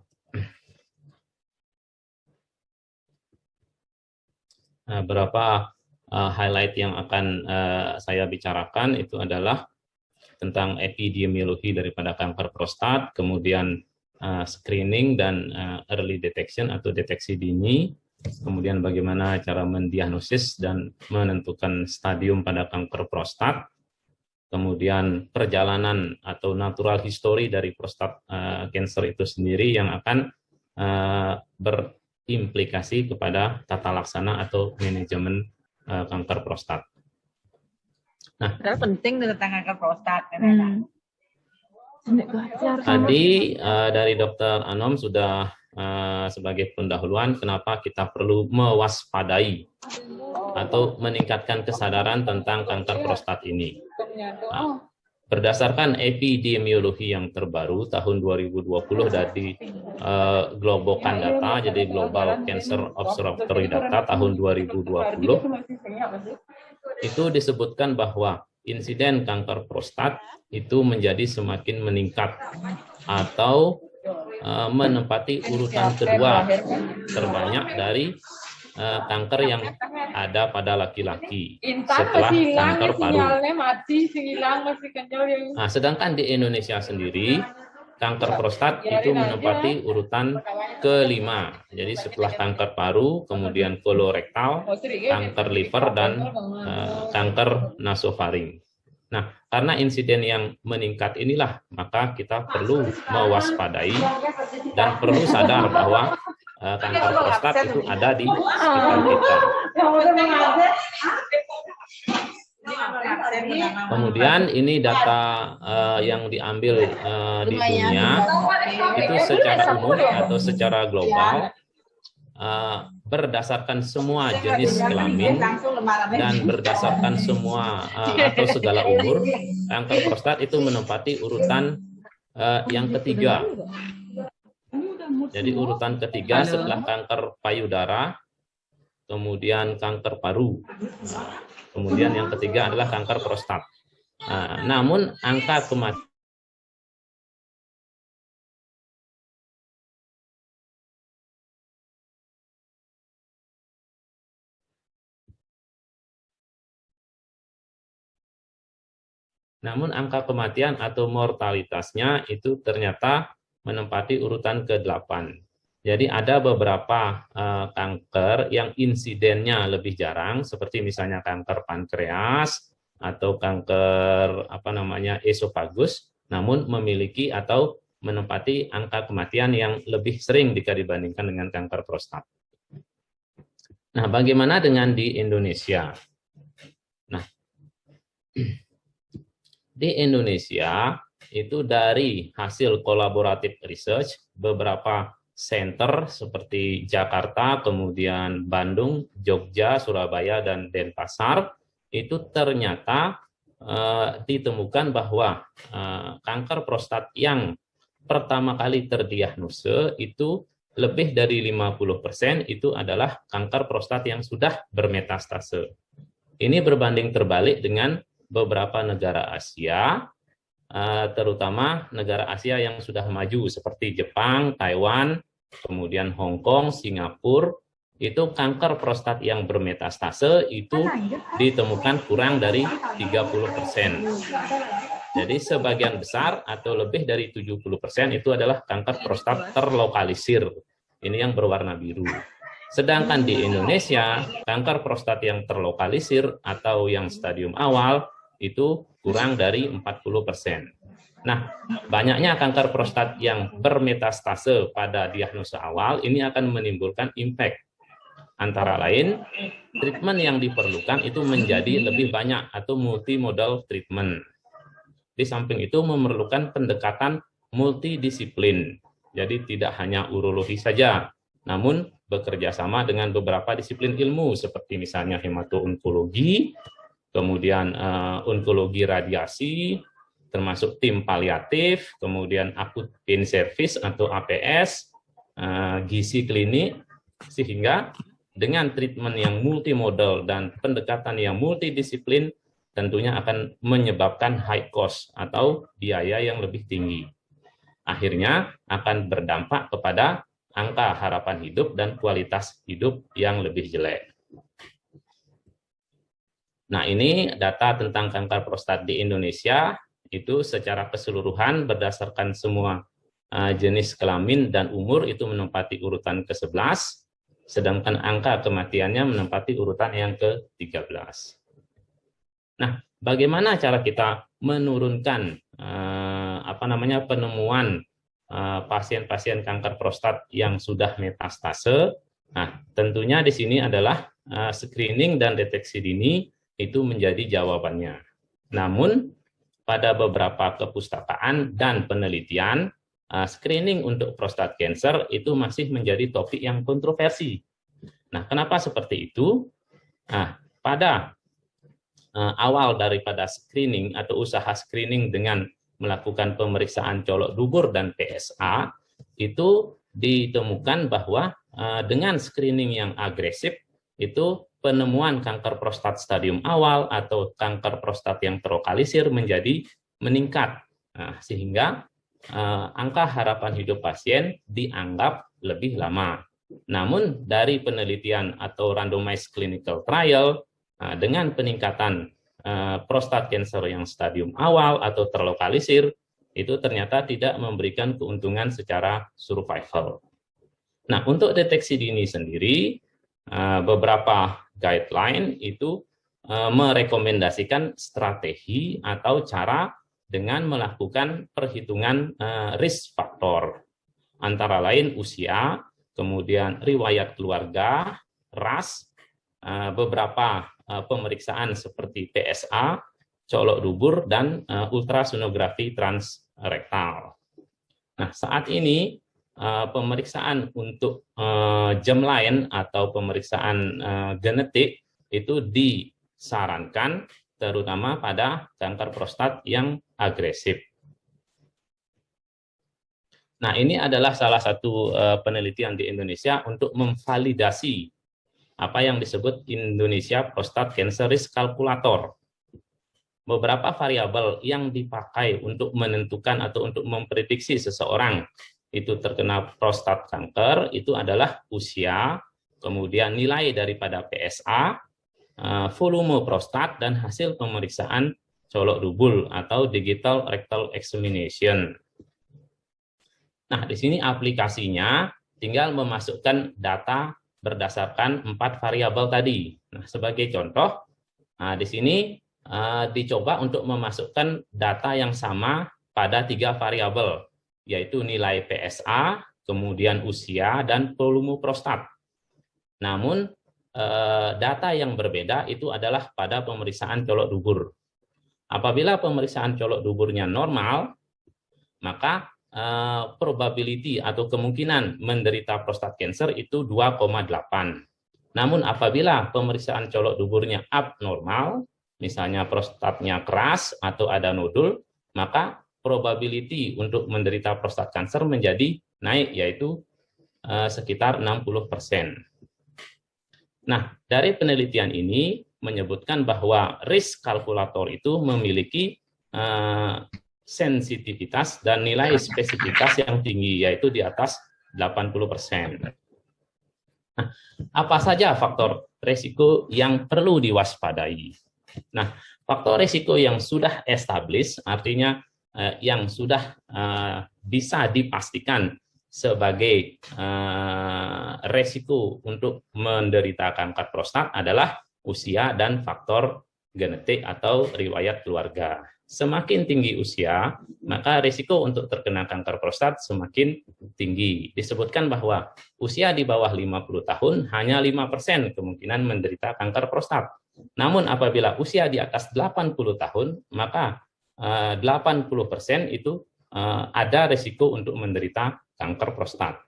Beberapa highlight yang akan saya bicarakan itu adalah tentang epidemiologi daripada kanker prostat, kemudian screening dan early detection atau deteksi dini, kemudian bagaimana cara mendiagnosis dan menentukan stadium pada kanker prostat, kemudian perjalanan atau natural history dari prostat cancer itu sendiri yang akan berimplikasi kepada tata laksana atau manajemen kanker prostat. Nah, penting tentang kanker prostat. Tadi dari Dr. Anom sudah sebagai pendahuluan kenapa kita perlu mewaspadai atau meningkatkan kesadaran tentang kanker prostat ini. Nah, berdasarkan epidemiologi yang terbaru tahun 2020 dari Globocan Data, jadi Global Cancer Observatory Data tahun 2020, itu disebutkan bahwa insiden kanker prostat itu menjadi semakin meningkat atau menempati urutan kedua terbanyak dari kanker yang ada pada laki-laki setelah kanker paru. Nah, sedangkan di Indonesia sendiri kanker prostat itu menempati urutan kelima. Jadi setelah kanker paru, kemudian kolorektal, kanker liver, dan kanker nasofaring. Nah, karena insiden yang meningkat inilah, maka kita perlu mewaspadai dan perlu sadar bahwa kanker prostat itu ada di sekitar kita. Kemudian ini data yang diambil di dunia itu secara umum atau secara global berdasarkan semua jenis kelamin dan berdasarkan semua atau segala umur, kanker prostat itu menempati urutan yang ketiga. Jadi urutan ketiga setelah kanker payudara, kemudian kanker paru. Kemudian yang ketiga adalah kanker prostat. Namun angka kematian atau mortalitasnya itu ternyata menempati urutan ke-8. Jadi ada beberapa kanker yang insidennya lebih jarang, seperti misalnya kanker pankreas atau kanker esofagus, namun memiliki atau menempati angka kematian yang lebih sering jika dibandingkan dengan kanker prostat. Nah, bagaimana dengan di Indonesia? Nah, di Indonesia itu dari hasil kolaboratif research, beberapa center seperti Jakarta, kemudian Bandung, Jogja, Surabaya, dan Denpasar, itu ternyata ditemukan bahwa kanker prostat yang pertama kali terdiagnosa itu lebih dari 50% itu adalah kanker prostat yang sudah bermetastase. Ini berbanding terbalik dengan beberapa negara Asia, terutama negara Asia yang sudah maju seperti Jepang, Taiwan, kemudian Hong Kong, Singapura, itu kanker prostat yang bermetastase itu ditemukan kurang dari 30%. Jadi sebagian besar atau lebih dari 70% itu adalah kanker prostat terlokalisir. Ini yang berwarna biru. Sedangkan di Indonesia, kanker prostat yang terlokalisir atau yang stadium awal itu kurang dari 40%. Nah, banyaknya kanker prostat yang bermetastase pada diagnosa awal ini akan menimbulkan impact. Antara lain, treatment yang diperlukan itu menjadi lebih banyak atau multimodal treatment. Di samping itu memerlukan pendekatan multidisiplin. Jadi tidak hanya urologi saja, namun bekerja sama dengan beberapa disiplin ilmu seperti misalnya hemato-onkologi, kemudian onkologi radiasi, termasuk tim paliatif, kemudian akut pain service atau APS, gizi klinik, sehingga dengan treatment yang multimodal dan pendekatan yang multidisiplin tentunya akan menyebabkan high cost atau biaya yang lebih tinggi. Akhirnya akan berdampak kepada angka harapan hidup dan kualitas hidup yang lebih jelek. Nah, ini data tentang kanker prostat di Indonesia, itu secara keseluruhan berdasarkan semua jenis kelamin dan umur itu menempati urutan ke-11, sedangkan angka kematiannya menempati urutan yang ke-13. Nah, bagaimana cara kita menurunkan penemuan pasien-pasien kanker prostat yang sudah metastase? Nah, tentunya di sini adalah screening dan deteksi dini itu menjadi jawabannya. Namun, pada beberapa kepustakaan dan penelitian, screening untuk prostat cancer itu masih menjadi topik yang kontroversi. Nah, kenapa seperti itu? Nah, pada awal daripada screening atau usaha screening dengan melakukan pemeriksaan colok dubur dan PSA, itu ditemukan bahwa dengan screening yang agresif, itu penemuan kanker prostat stadium awal atau kanker prostat yang terlokalisir menjadi meningkat. Nah, sehingga angka harapan hidup pasien dianggap lebih lama. Namun dari penelitian atau randomized clinical trial, dengan peningkatan prostat cancer yang stadium awal atau terlokalisir, itu ternyata tidak memberikan keuntungan secara survival. Nah, untuk deteksi dini sendiri, beberapa guideline itu merekomendasikan strategi atau cara dengan melakukan perhitungan risk factor, antara lain usia, kemudian riwayat keluarga, ras, beberapa pemeriksaan seperti PSA, colok dubur, dan ultrasonografi transrektal. Nah, saat ini pemeriksaan untuk germline atau pemeriksaan genetik itu disarankan terutama pada kanker prostat yang agresif. Nah, ini adalah salah satu penelitian di Indonesia untuk memvalidasi apa yang disebut Indonesia Prostate Cancer Risk Calculator. Beberapa variabel yang dipakai untuk menentukan atau untuk memprediksi seseorang itu terkena prostat kanker itu adalah usia, kemudian nilai daripada PSA, volume prostat, dan hasil pemeriksaan colok dubur atau digital rectal examination. Nah, di sini aplikasinya tinggal memasukkan data berdasarkan 4 variabel tadi. Nah, sebagai contoh, di sini dicoba untuk memasukkan data yang sama pada 3 variabel, yaitu nilai PSA, kemudian usia, dan volume prostat. Namun, data yang berbeda itu adalah pada pemeriksaan colok dubur. Apabila pemeriksaan colok duburnya normal, maka probability atau kemungkinan menderita prostat cancer itu 2,8. Namun apabila pemeriksaan colok duburnya abnormal, misalnya prostatnya keras atau ada nodul, maka probability untuk menderita prostat cancer menjadi naik, yaitu sekitar 60%. Nah, dari penelitian ini menyebutkan bahwa risk kalkulator itu memiliki sensitivitas dan nilai spesifitas yang tinggi, yaitu di atas 80%. Nah, apa saja faktor risiko yang perlu diwaspadai? Nah, faktor risiko yang sudah established, artinya yang sudah bisa dipastikan sebagai risiko untuk menderita kanker prostat adalah usia dan faktor genetik atau riwayat keluarga. Semakin tinggi usia, maka risiko untuk terkena kanker prostat semakin tinggi. Disebutkan bahwa usia di bawah 50 tahun hanya 5% kemungkinan menderita kanker prostat. Namun apabila usia di atas 80 tahun, maka 80% itu ada risiko untuk menderita kanker prostat.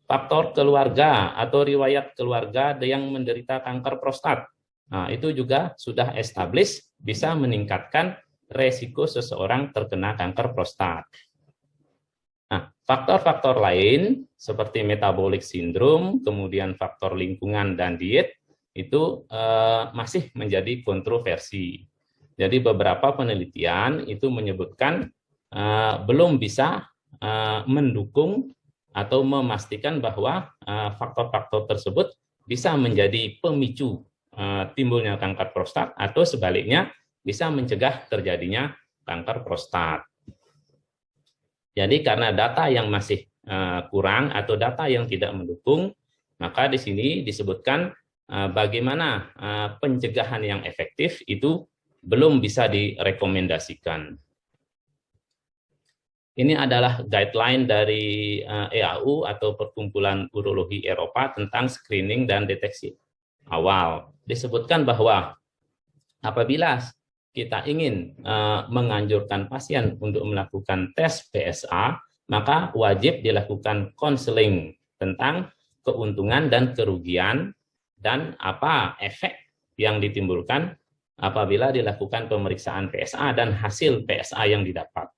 Faktor keluarga atau riwayat keluarga yang menderita kanker prostat, nah, itu juga sudah established bisa meningkatkan resiko seseorang terkena kanker prostat. Nah, faktor-faktor lain seperti metabolic syndrome, kemudian faktor lingkungan dan diet itu masih menjadi kontroversi. Jadi beberapa penelitian itu menyebutkan belum bisa mendukung atau memastikan bahwa faktor-faktor tersebut bisa menjadi pemicu timbulnya kanker prostat atau sebaliknya bisa mencegah terjadinya kanker prostat. Jadi karena data yang masih kurang atau data yang tidak mendukung, maka di sini disebutkan bagaimana pencegahan yang efektif itu belum bisa direkomendasikan. Ini adalah guideline dari EAU atau Perkumpulan Urologi Eropa tentang screening dan deteksi awal. Disebutkan bahwa apabila kita ingin menganjurkan pasien untuk melakukan tes PSA, maka wajib dilakukan konseling tentang keuntungan dan kerugian dan apa efek yang ditimbulkan apabila dilakukan pemeriksaan PSA dan hasil PSA yang didapat.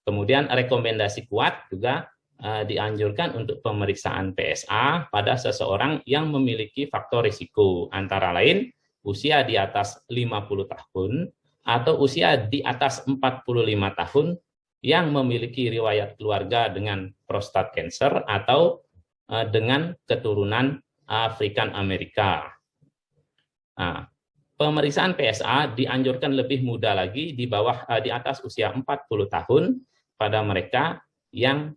Kemudian rekomendasi kuat juga dianjurkan untuk pemeriksaan PSA pada seseorang yang memiliki faktor risiko, antara lain usia di atas 50 tahun atau usia di atas 45 tahun yang memiliki riwayat keluarga dengan prostat cancer atau dengan keturunan Afrikan Amerika. Nah, pemeriksaan PSA dianjurkan lebih muda lagi di atas usia 40 tahun pada mereka yang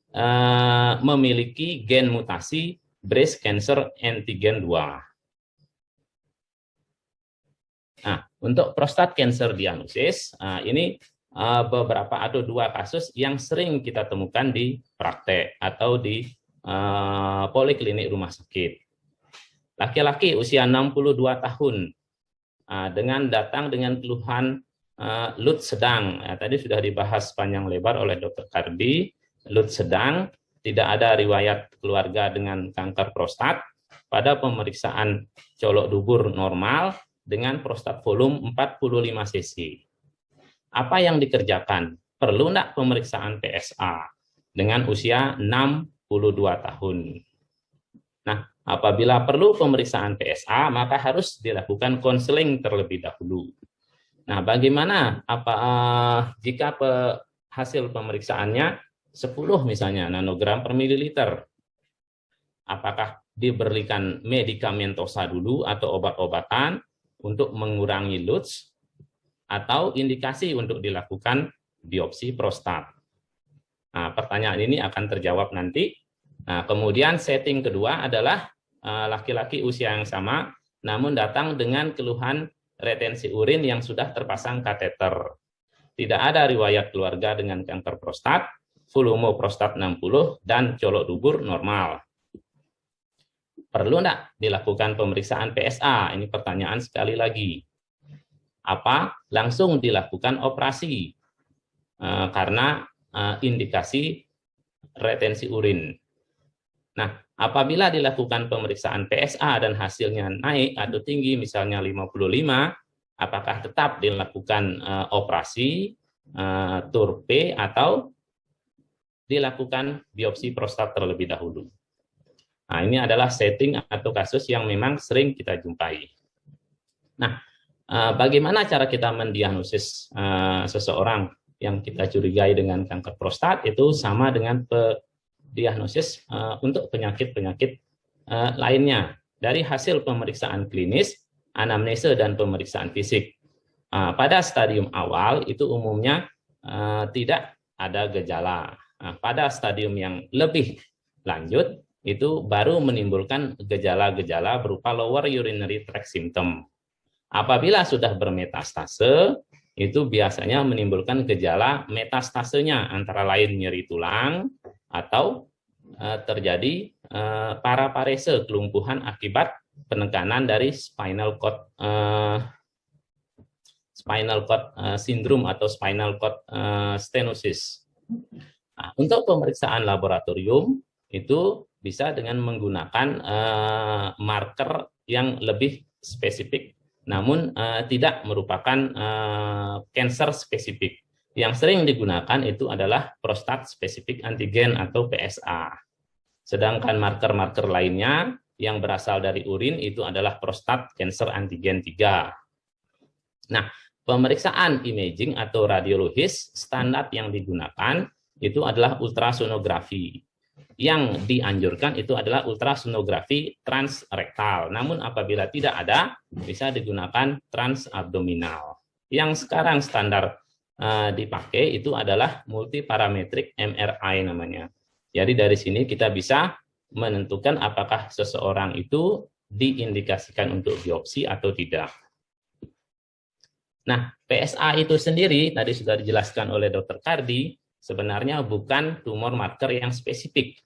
memiliki gen mutasi breast cancer antigen 2. Nah, untuk prostat cancer diagnosis, ini beberapa atau 2 kasus yang sering kita temukan di praktek atau di poliklinik rumah sakit. Laki-laki usia 62 tahun datang dengan keluhan LUT sedang. Tadi sudah dibahas panjang lebar oleh Dr. Kardi. LUT sedang, tidak ada riwayat keluarga dengan kanker prostat. Pada pemeriksaan colok dubur normal dengan prostat volume 45 cc. Apa yang dikerjakan? Perlu enggak pemeriksaan PSA dengan usia 62 tahun? Nah, apabila perlu pemeriksaan PSA, maka harus dilakukan konseling terlebih dahulu. Nah, bagaimana jika hasil pemeriksaannya 10 misalnya nanogram per mililiter? Apakah diberikan medikamentosa dulu atau obat-obatan untuk mengurangi LUTS, atau indikasi untuk dilakukan biopsi prostat? Nah, pertanyaan ini akan terjawab nanti. Nah, kemudian setting kedua adalah laki-laki usia yang sama, namun datang dengan keluhan retensi urin yang sudah terpasang kateter. Tidak ada riwayat keluarga dengan kanker prostat, volume prostat 60, dan colok dubur normal. Perlu enggak dilakukan pemeriksaan PSA? Ini pertanyaan sekali lagi. Apa? Langsung dilakukan operasi karena indikasi retensi urin. Nah, apabila dilakukan pemeriksaan PSA dan hasilnya naik atau tinggi, misalnya 55, apakah tetap dilakukan operasi TURP atau dilakukan biopsi prostat terlebih dahulu? Nah, ini adalah setting atau kasus yang memang sering kita jumpai. Nah, bagaimana cara kita mendiagnosis seseorang yang kita curigai dengan kanker prostat? Itu sama dengan diagnosis untuk penyakit-penyakit lainnya. Dari hasil pemeriksaan klinis, anamnese, dan pemeriksaan fisik. Pada stadium awal itu umumnya tidak ada gejala. Pada stadium yang lebih lanjut, itu baru menimbulkan gejala-gejala berupa lower urinary tract symptom. Apabila sudah bermetastase, itu biasanya menimbulkan gejala metastasenya, antara lain nyeri tulang atau terjadi paraparese, kelumpuhan akibat penekanan dari spinal cord syndrome atau spinal cord stenosis. Nah, untuk pemeriksaan laboratorium itu bisa dengan menggunakan marker yang lebih spesifik, namun tidak merupakan cancer spesifik. Yang sering digunakan itu adalah prostat specific antigen atau PSA. Sedangkan marker-marker lainnya yang berasal dari urin itu adalah prostat cancer antigen 3. Nah, pemeriksaan imaging atau radiologis standar yang digunakan itu adalah ultrasonografi. Yang dianjurkan itu adalah ultrasonografi transrektal. Namun apabila tidak ada, bisa digunakan transabdominal. Yang sekarang standar dipakai itu adalah multiparametric MRI namanya. Jadi dari sini kita bisa menentukan apakah seseorang itu diindikasikan untuk biopsi atau tidak. Nah, PSA itu sendiri tadi sudah dijelaskan oleh Dr. Kardi, sebenarnya bukan tumor marker yang spesifik.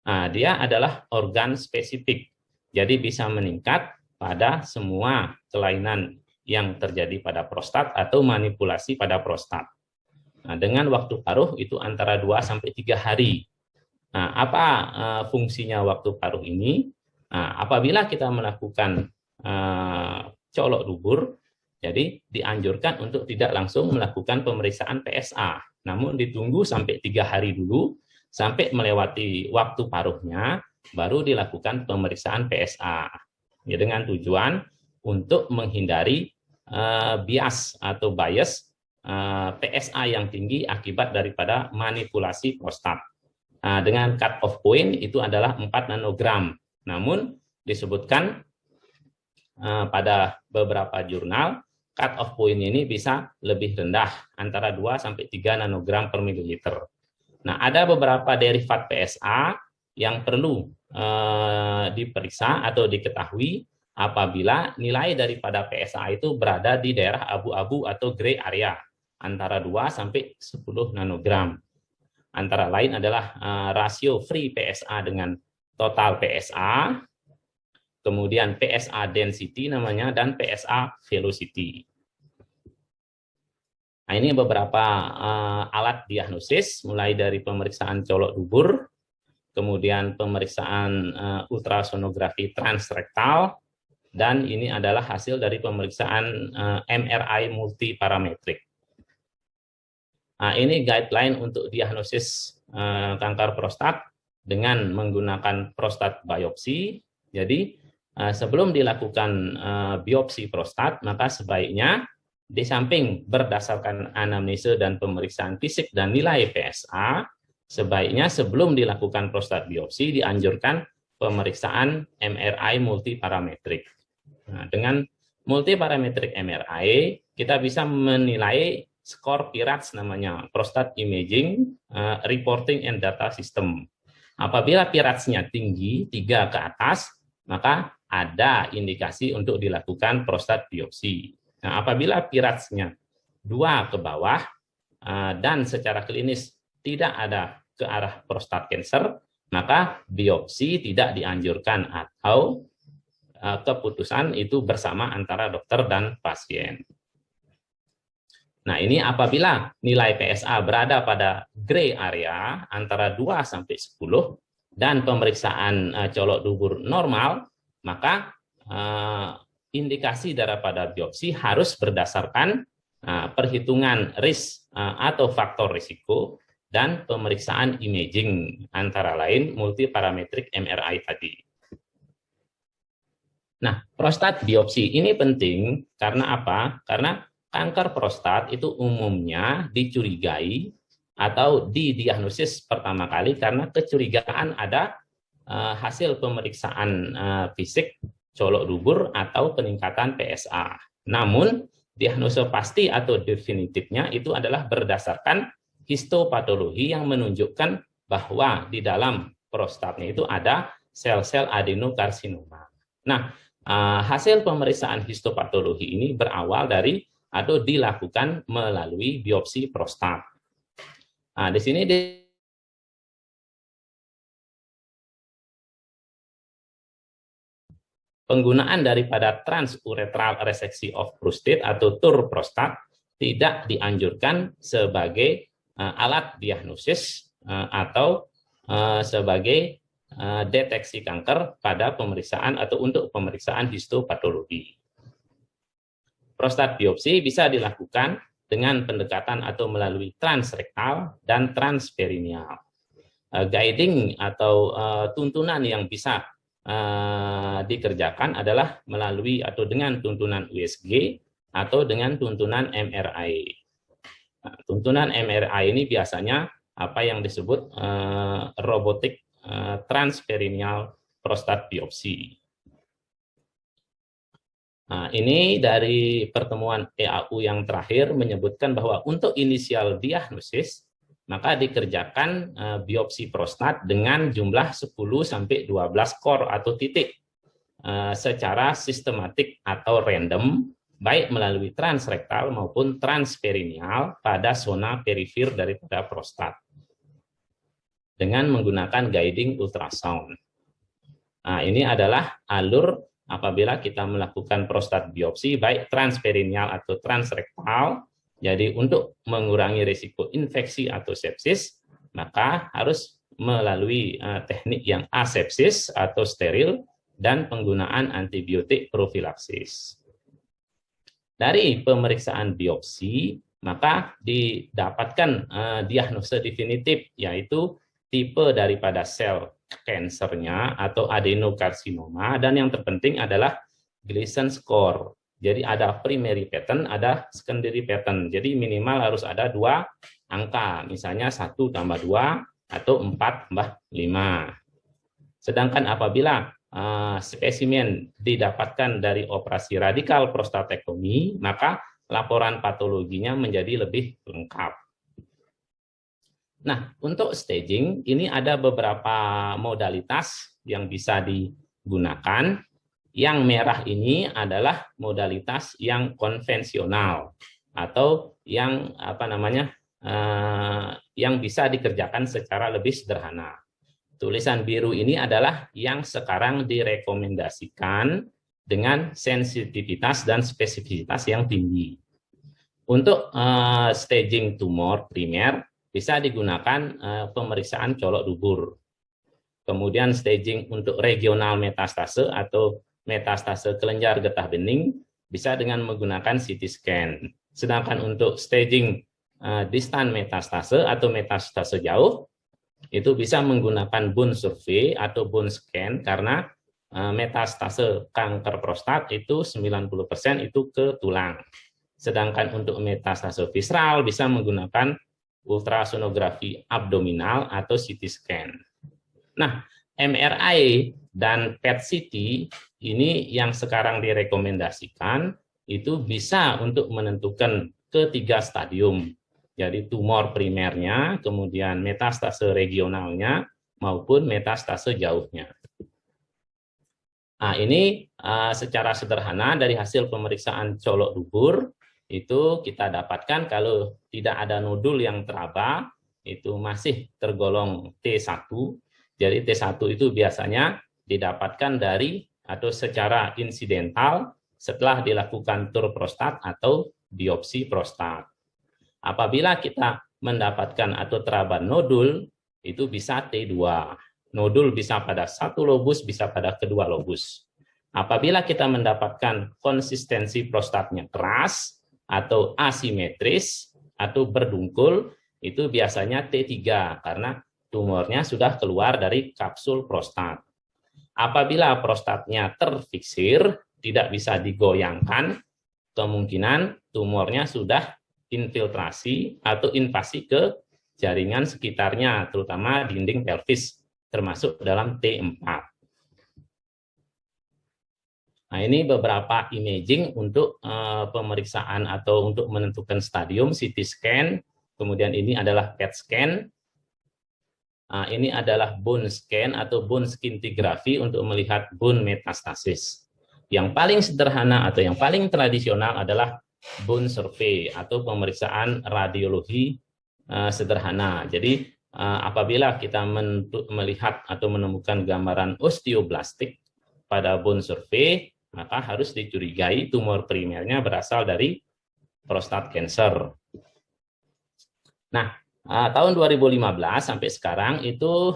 Nah, dia adalah organ spesifik. Jadi bisa meningkat pada semua kelainan yang terjadi pada prostat atau manipulasi pada prostat. Nah, dengan waktu paruh itu antara 2-3 hari. Nah, apa fungsinya waktu paruh ini? Nah, apabila kita melakukan colok dubur, jadi dianjurkan untuk tidak langsung melakukan pemeriksaan PSA, namun ditunggu sampai 3 hari dulu, sampai melewati waktu paruhnya, baru dilakukan pemeriksaan PSA. Ya, dengan tujuan untuk menghindari bias atau bias PSA yang tinggi akibat daripada manipulasi prostat. Nah, dengan cut off point itu adalah 4 nanogram. Namun disebutkan pada beberapa jurnal cut off point ini bisa lebih rendah, antara 2-3 nanogram per mililiter. Nah, ada beberapa derivat PSA yang perlu diperiksa atau diketahui apabila nilai daripada PSA itu berada di daerah abu-abu atau gray area, antara 2-10 nanogram. Antara lain adalah rasio free PSA dengan total PSA, kemudian PSA density namanya, dan PSA velocity. Nah, ini beberapa alat diagnosis, mulai dari pemeriksaan colok dubur, kemudian pemeriksaan ultrasonografi transrektal, dan ini adalah hasil dari pemeriksaan MRI multiparametrik. Nah, ini guideline untuk diagnosis kanker prostat dengan menggunakan prostat biopsi. Jadi sebelum dilakukan biopsi prostat, maka sebaiknya di samping berdasarkan anamnese dan pemeriksaan fisik dan nilai PSA, sebaiknya sebelum dilakukan prostat biopsi dianjurkan pemeriksaan MRI multiparametrik. Nah, dengan multiparametrik MRI, kita bisa menilai skor PIRADS namanya, Prostate Imaging Reporting and Data System. Apabila PIRADS-nya tinggi, 3 ke atas, maka ada indikasi untuk dilakukan prostat biopsi. Nah, apabila PIRADS-nya 2 ke bawah dan secara klinis tidak ada ke arah prostat cancer, maka biopsi tidak dianjurkan atau keputusan itu bersama antara dokter dan pasien. Nah, ini apabila nilai PSA berada pada gray area antara 2 sampai 10 dan pemeriksaan colok dubur normal, maka indikasi daripada biopsi harus berdasarkan perhitungan risk atau faktor risiko dan pemeriksaan imaging antara lain multiparametrik MRI tadi. Nah, prostat biopsi ini penting karena apa? Karena kanker prostat itu umumnya dicurigai atau didiagnosis pertama kali karena kecurigaan ada hasil pemeriksaan fisik colok dubur atau peningkatan PSA. Namun, diagnosa pasti atau definitifnya itu adalah berdasarkan histopatologi yang menunjukkan bahwa di dalam prostatnya itu ada sel-sel adenokarsinoma. Nah, hasil pemeriksaan histopatologi ini berawal dari atau dilakukan melalui biopsi prostat. Nah, di sini penggunaan daripada transurethral reseksi of prostate atau TUR prostat tidak dianjurkan sebagai alat diagnosis atau sebagai deteksi kanker pada pemeriksaan atau untuk pemeriksaan histopatologi. Prostat biopsi bisa dilakukan dengan pendekatan atau melalui transrektal dan transperineal. Guiding atau tuntunan yang bisa dikerjakan adalah melalui atau dengan tuntunan USG atau dengan tuntunan MRI. Nah, tuntunan MRI ini biasanya apa yang disebut robotic transperineal prostat biopsi. Nah, ini dari pertemuan EAU yang terakhir menyebutkan bahwa untuk inisial diagnosis maka dikerjakan biopsi prostat dengan jumlah 10-12 core atau titik secara sistematik atau random, baik melalui transrektal maupun transperineal pada zona perifер daripada prostat dengan menggunakan guiding ultrasound. Nah, ini adalah alur apabila kita melakukan prostat biopsi baik transperineal atau transrektal. Jadi untuk mengurangi risiko infeksi atau sepsis, maka harus melalui teknik yang asepsis atau steril dan penggunaan antibiotik profilaksis. Dari pemeriksaan biopsi, maka didapatkan diagnosa definitif, yaitu tipe daripada sel kansernya atau adenokarsinoma, dan yang terpenting adalah Gleason score. Jadi ada primary pattern, ada secondary pattern. Jadi minimal harus ada 2 angka, misalnya 1 tambah 2 atau 4 tambah 5. Sedangkan apabila spesimen didapatkan dari operasi radikal prostatektomi, maka laporan patologinya menjadi lebih lengkap. Nah, untuk staging ini ada beberapa modalitas yang bisa digunakan. Yang merah ini adalah modalitas yang konvensional atau yang yang bisa dikerjakan secara lebih sederhana. Tulisan biru ini adalah yang sekarang direkomendasikan dengan sensitivitas dan spesifisitas yang tinggi. Untuk staging tumor primer bisa digunakan pemeriksaan colok dubur. Kemudian staging untuk regional metastase atau metastase kelenjar getah bening bisa dengan menggunakan CT scan. Sedangkan untuk staging distan metastase atau metastase jauh itu bisa menggunakan bone survey atau bone scan karena metastase kanker prostat itu 90% itu ke tulang. Sedangkan untuk metastase visceral bisa menggunakan ultrasonografi abdominal atau CT scan. Nah, MRI dan PET-CT ini yang sekarang direkomendasikan itu bisa untuk menentukan ketiga stadium. Jadi tumor primernya, kemudian metastase regionalnya, maupun metastase jauhnya. Nah, ini secara sederhana dari hasil pemeriksaan colok dubur, itu kita dapatkan kalau tidak ada nodul yang teraba, itu masih tergolong T1. Jadi T1 itu biasanya didapatkan dari atau secara insidental setelah dilakukan tur prostat atau biopsi prostat. Apabila kita mendapatkan atau teraba nodul, itu bisa T2. Nodul bisa pada satu lobus, bisa pada kedua lobus. Apabila kita mendapatkan konsistensi prostatnya keras atau asimetris atau berdungkul, itu biasanya T3 karena tumornya sudah keluar dari kapsul prostat. Apabila prostatnya terfiksir, tidak bisa digoyangkan, kemungkinan tumornya sudah infiltrasi atau invasi ke jaringan sekitarnya, terutama dinding pelvis, termasuk dalam T4. Nah, ini beberapa imaging untuk pemeriksaan atau untuk menentukan stadium, CT scan, kemudian ini adalah PET scan, nah, ini adalah bone scan atau bone scintigraphy untuk melihat bone metastasis. Yang paling sederhana atau yang paling tradisional adalah bone survey atau pemeriksaan radiologi sederhana. Jadi apabila kita melihat atau menemukan gambaran osteoblastik pada bone survey, maka harus dicurigai tumor primernya berasal dari prostat cancer. Nah, tahun 2015 sampai sekarang itu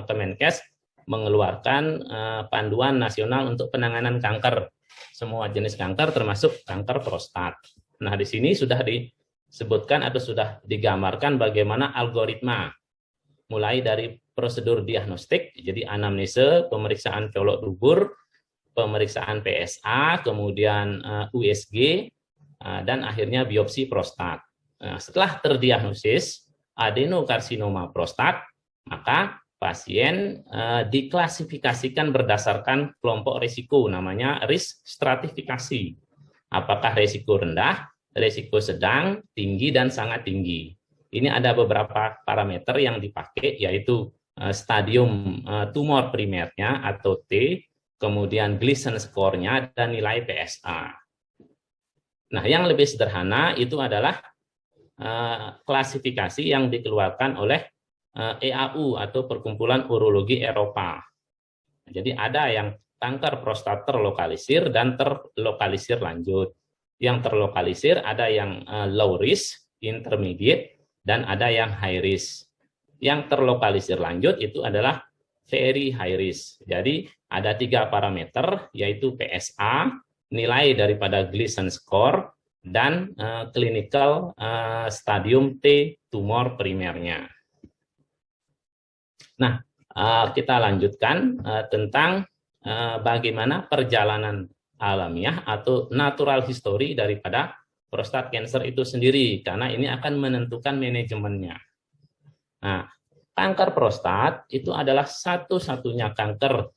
Kemenkes mengeluarkan panduan nasional untuk penanganan kanker. Semua jenis kanker termasuk kanker prostat. Nah, di sini sudah disebutkan atau sudah digambarkan bagaimana algoritma mulai dari prosedur diagnostik, jadi anamnese, pemeriksaan colok dubur, pemeriksaan PSA, kemudian USG, dan akhirnya biopsi prostat. Setelah terdiagnosis adenokarsinoma prostat, maka pasien diklasifikasikan berdasarkan kelompok risiko, namanya risk stratifikasi. Apakah risiko rendah, risiko sedang, tinggi, dan sangat tinggi. Ini ada beberapa parameter yang dipakai, yaitu stadium tumor primernya atau T, kemudian Gleason score-nya, dan nilai PSA. Nah, yang lebih sederhana itu adalah klasifikasi yang dikeluarkan oleh EAU atau Perkumpulan Urologi Eropa. Jadi ada yang kanker prostat terlokalisir dan terlokalisir lanjut. Yang terlokalisir ada yang low risk, intermediate, dan ada yang high risk. Yang terlokalisir lanjut itu adalah very high risk. Jadi ada 3 parameter, yaitu PSA, nilai daripada Gleason score, dan clinical stadium T tumor primernya. Nah, kita lanjutkan tentang bagaimana perjalanan alamiah atau natural history daripada prostat cancer itu sendiri, karena ini akan menentukan manajemennya. Nah, kanker prostat itu adalah satu-satunya kanker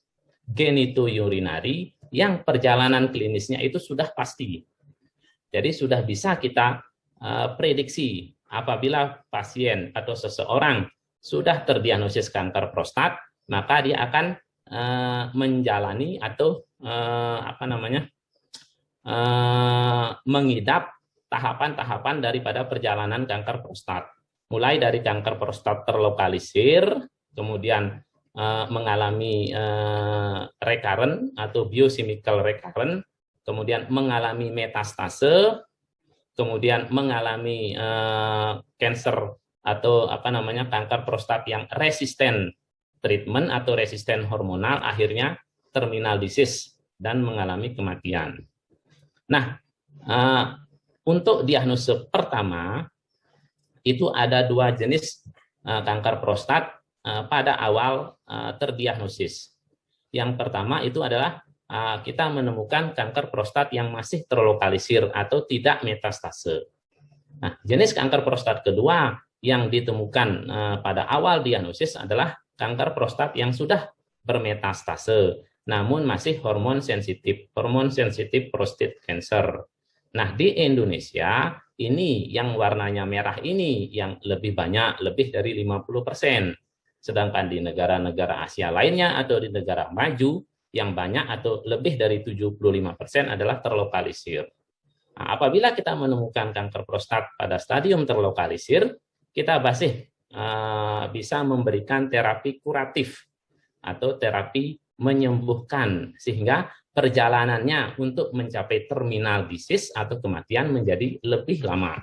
genitourinary yang perjalanan klinisnya itu sudah pasti. Jadi sudah bisa kita prediksi apabila pasien atau seseorang sudah terdiagnosis kanker prostat, maka dia akan menjalani atau mengidap tahapan-tahapan daripada perjalanan kanker prostat. Mulai dari kanker prostat terlokalisir, kemudian mengalami recurrent atau biochemical recurrent, kemudian mengalami metastase, kemudian mengalami cancer atau kanker prostat yang resisten treatment atau resisten hormonal, akhirnya terminal disease dan mengalami kematian. Nah, untuk diagnosis pertama itu ada 2 jenis kanker prostat pada awal terdiagnosis. Yang pertama itu adalah kita menemukan kanker prostat yang masih terlokalisir atau tidak metastase. Nah, jenis kanker prostat kedua yang ditemukan pada awal diagnosis adalah kanker prostat yang sudah bermetastase, namun masih hormon sensitif prostate cancer. Nah, di Indonesia ini yang warnanya merah ini yang lebih banyak, lebih dari 50%. Sedangkan di negara-negara Asia lainnya atau di negara maju yang banyak atau lebih dari 75% adalah terlokalisir. Nah, apabila kita menemukan kanker prostat pada stadium terlokalisir, kita masih bisa memberikan terapi kuratif atau terapi menyembuhkan sehingga perjalanannya untuk mencapai terminal disease atau kematian menjadi lebih lama.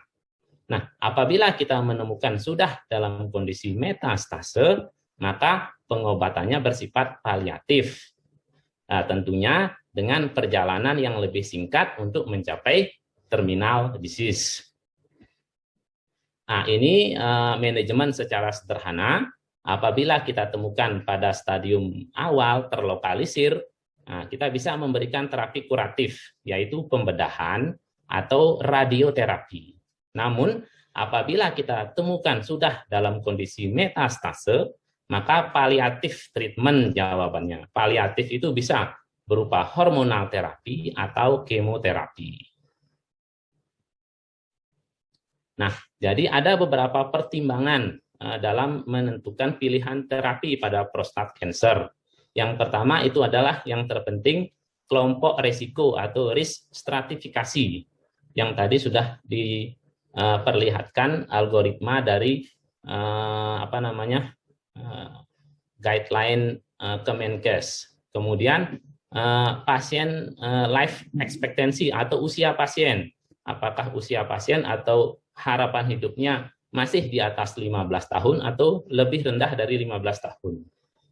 Nah, apabila kita menemukan sudah dalam kondisi metastase, maka pengobatannya bersifat paliatif. Nah, tentunya dengan perjalanan yang lebih singkat untuk mencapai terminal disease. Nah, ini manajemen secara sederhana. Apabila kita temukan pada stadium awal terlokalisir, kita bisa memberikan terapi kuratif, yaitu pembedahan atau radioterapi. Namun, apabila kita temukan sudah dalam kondisi metastase, maka paliatif treatment jawabannya. Paliatif itu bisa berupa hormonal terapi atau kemoterapi. Nah, jadi ada beberapa pertimbangan dalam menentukan pilihan terapi pada prostat cancer. Yang pertama itu adalah yang terpenting kelompok risiko atau risk stratifikasi yang tadi sudah diperlihatkan algoritma dari guideline Kemenkes. Kemudian pasien life expectancy atau usia pasien. Apakah usia pasien atau harapan hidupnya masih di atas 15 tahun atau lebih rendah dari 15 tahun.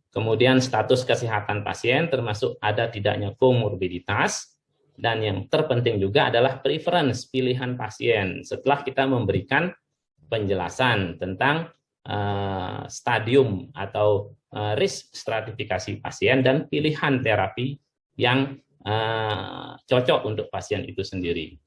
Kemudian status kesehatan pasien termasuk ada tidaknya komorbiditas. Dan yang terpenting juga adalah preference pilihan pasien setelah kita memberikan penjelasan tentang stadium atau risk stratifikasi pasien dan pilihan terapi yang cocok untuk pasien itu sendiri.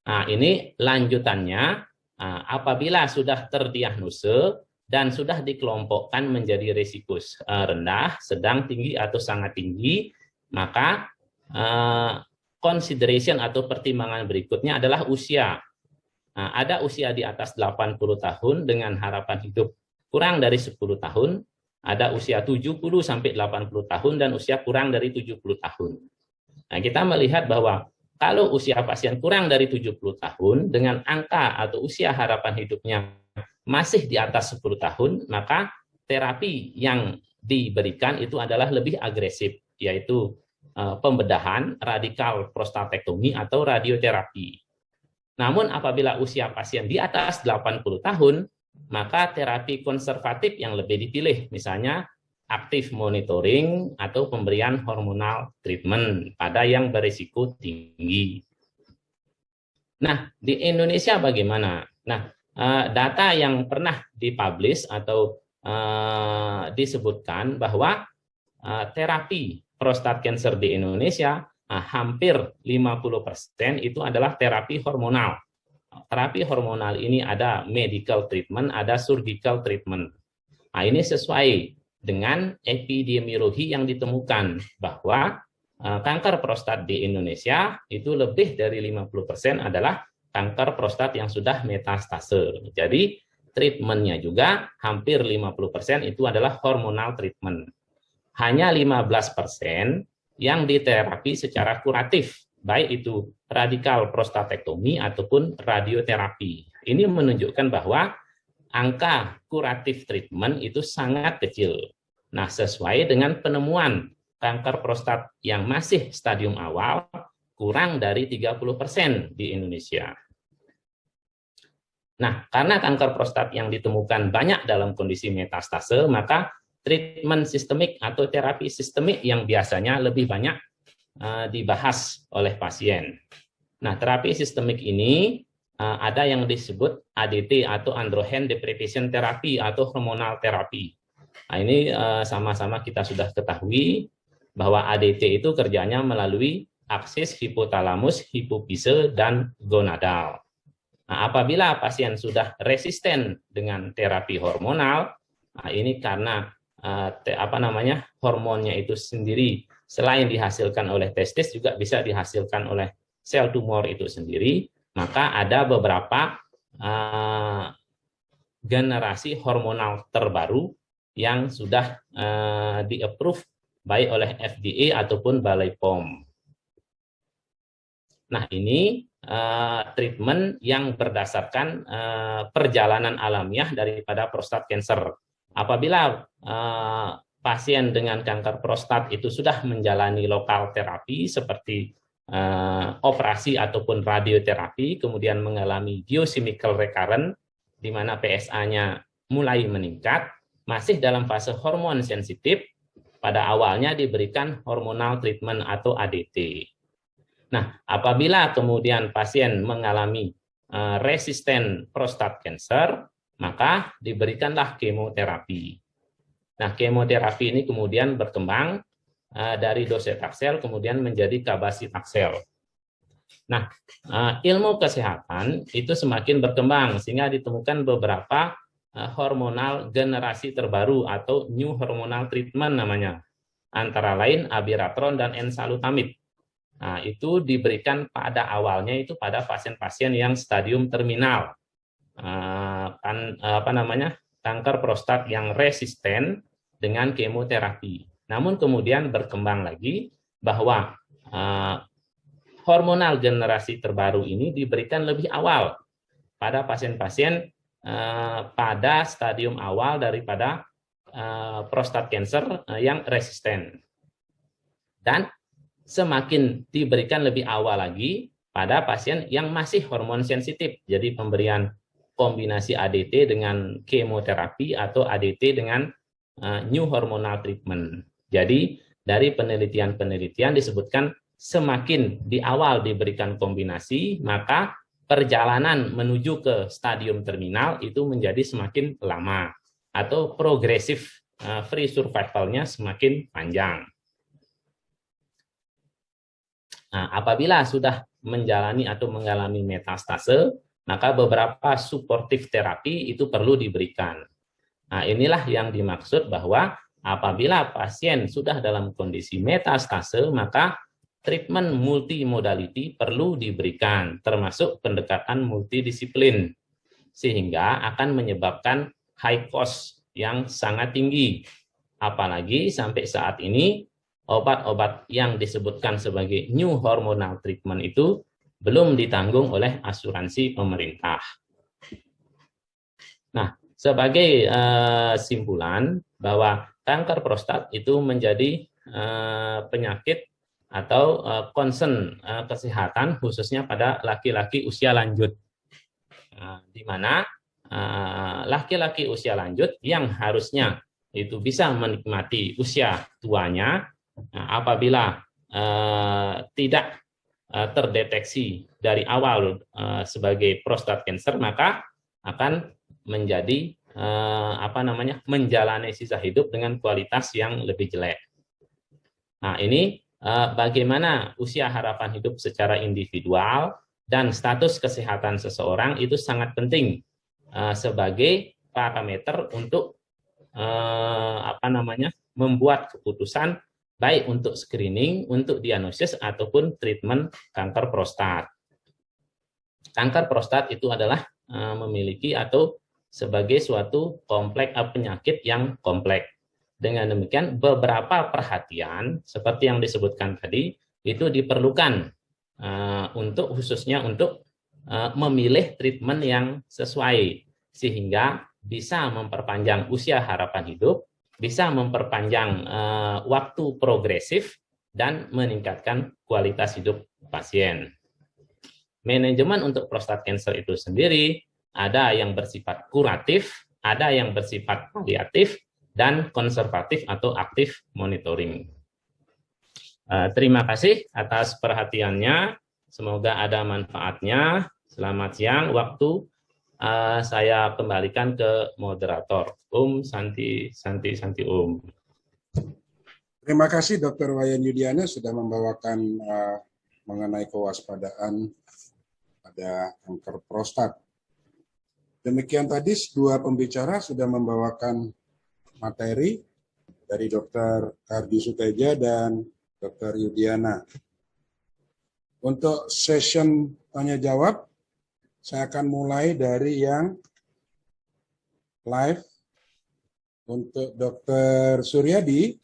Nah, ini lanjutannya apabila sudah terdiagnose dan sudah dikelompokkan menjadi risiko rendah, sedang, tinggi, atau sangat tinggi, maka consideration atau pertimbangan berikutnya adalah usia. Nah, ada usia di atas 80 tahun dengan harapan hidup kurang dari 10 tahun, ada usia 70 sampai 80 tahun dan usia kurang dari 70 tahun. Nah, kita melihat bahwa kalau usia pasien kurang dari 70 tahun dengan angka atau usia harapan hidupnya masih di atas 10 tahun, maka terapi yang diberikan itu adalah lebih agresif, yaitu pembedahan, radikal prostatektomi atau radioterapi. Namun apabila usia pasien di atas 80 tahun, maka terapi konservatif yang lebih dipilih, misalnya aktif monitoring atau pemberian hormonal treatment pada yang berisiko tinggi. Nah, di Indonesia bagaimana? Nah, data yang pernah dipublish atau disebutkan bahwa terapi prostat cancer di Indonesia hampir 50% itu adalah terapi hormonal. Terapi hormonal ini ada medical treatment, ada surgical treatment. Nah, ini sesuai dengan epidemiologi yang ditemukan bahwa kanker prostat di Indonesia itu lebih dari 50% adalah kanker prostat yang sudah metastase. Jadi treatmentnya juga hampir 50% itu adalah hormonal treatment. Hanya 15% yang diterapi secara kuratif, baik itu radikal prostatektomi ataupun radioterapi. Ini menunjukkan bahwa angka kuratif treatment itu sangat kecil. Nah, sesuai dengan penemuan kanker prostat yang masih stadium awal, kurang dari 30% di Indonesia. Nah, karena kanker prostat yang ditemukan banyak dalam kondisi metastase, maka treatment sistemik atau terapi sistemik yang biasanya lebih banyak dibahas oleh pasien. Nah, terapi sistemik ini ada yang disebut ADT atau androgen deprivation therapy atau hormonal terapi. Nah, ini sama-sama kita sudah ketahui bahwa ADT itu kerjanya melalui aksis hipotalamus, hipofise, dan gonadal. Nah, apabila pasien sudah resisten dengan terapi hormonal, nah ini karena hormonnya itu sendiri selain dihasilkan oleh testis juga bisa dihasilkan oleh sel tumor itu sendiri, maka ada beberapa generasi hormonal terbaru yang sudah di-approve baik oleh FDA ataupun Balai POM. Nah, ini treatment yang berdasarkan perjalanan alamiah daripada prostat cancer. Apabila pasien dengan kanker prostat itu sudah menjalani lokal terapi seperti operasi ataupun radioterapi, kemudian mengalami biochemical recurrent, di mana PSA-nya mulai meningkat, masih dalam fase hormon sensitif, pada awalnya diberikan hormonal treatment atau ADT. Nah, apabila kemudian pasien mengalami resisten prostat cancer, maka diberikanlah kemoterapi. Nah, kemoterapi ini kemudian berkembang dari docetaxel kemudian menjadi cabazitaxel. Nah, ilmu kesehatan itu semakin berkembang sehingga ditemukan beberapa hormonal generasi terbaru atau new hormonal treatment namanya. Antara lain abiraterone dan enzalutamide. Nah, itu diberikan pada awalnya itu pada pasien-pasien yang stadium terminal. Kanker prostat yang resisten dengan kemoterapi. Namun kemudian berkembang lagi bahwa hormonal generasi terbaru ini diberikan lebih awal pada pasien-pasien pada stadium awal daripada prostat cancer yang resisten. Dan semakin diberikan lebih awal lagi pada pasien yang masih hormon sensitif. Jadi pemberian kombinasi ADT dengan kemoterapi atau ADT dengan new hormonal treatment. Jadi dari penelitian-penelitian disebutkan semakin di awal diberikan kombinasi, maka perjalanan menuju ke stadium terminal itu menjadi semakin lama atau progresif free survival-nya semakin panjang. Nah, apabila sudah menjalani atau mengalami metastase, maka beberapa supportive terapi itu perlu diberikan. Nah, inilah yang dimaksud bahwa apabila pasien sudah dalam kondisi metastase, maka treatment multimodality perlu diberikan, termasuk pendekatan multidisiplin, sehingga akan menyebabkan high cost yang sangat tinggi. Apalagi sampai saat ini, obat-obat yang disebutkan sebagai new hormonal treatment itu belum ditanggung oleh asuransi pemerintah. Nah, sebagai simpulan bahwa kanker prostat itu menjadi penyakit atau concern kesehatan khususnya pada laki-laki usia lanjut, di mana laki-laki usia lanjut yang harusnya itu bisa menikmati usia tuanya, apabila tidak terdeteksi dari awal sebagai prostat cancer, maka akan menjadi menjalani sisa hidup dengan kualitas yang lebih jelek. Nah, ini bagaimana usia harapan hidup secara individual dan status kesehatan seseorang itu sangat penting sebagai parameter untuk membuat keputusan baik untuk screening, untuk diagnosis ataupun treatment kanker prostat. Kanker prostat itu adalah memiliki atau sebagai suatu penyakit yang kompleks. Dengan demikian beberapa perhatian seperti yang disebutkan tadi itu diperlukan khususnya untuk memilih treatment yang sesuai sehingga bisa memperpanjang usia harapan hidup, bisa memperpanjang waktu progresif dan meningkatkan kualitas hidup pasien. Manajemen untuk prostat cancer itu sendiri ada yang bersifat kuratif, ada yang bersifat paliatif, dan konservatif atau aktif monitoring. Terima kasih atas perhatiannya. Semoga ada manfaatnya. Selamat siang. Waktu saya kembalikan ke moderator. Santi Terima kasih Dr. Wayan Yudiana sudah membawakan mengenai kewaspadaan pada kanker prostat. Demikian tadi dua pembicara sudah membawakan materi dari Dr. Kardi Suteja dan Dr. Yudiana. Untuk session tanya jawab, saya akan mulai dari yang live untuk Dr. Suryadi.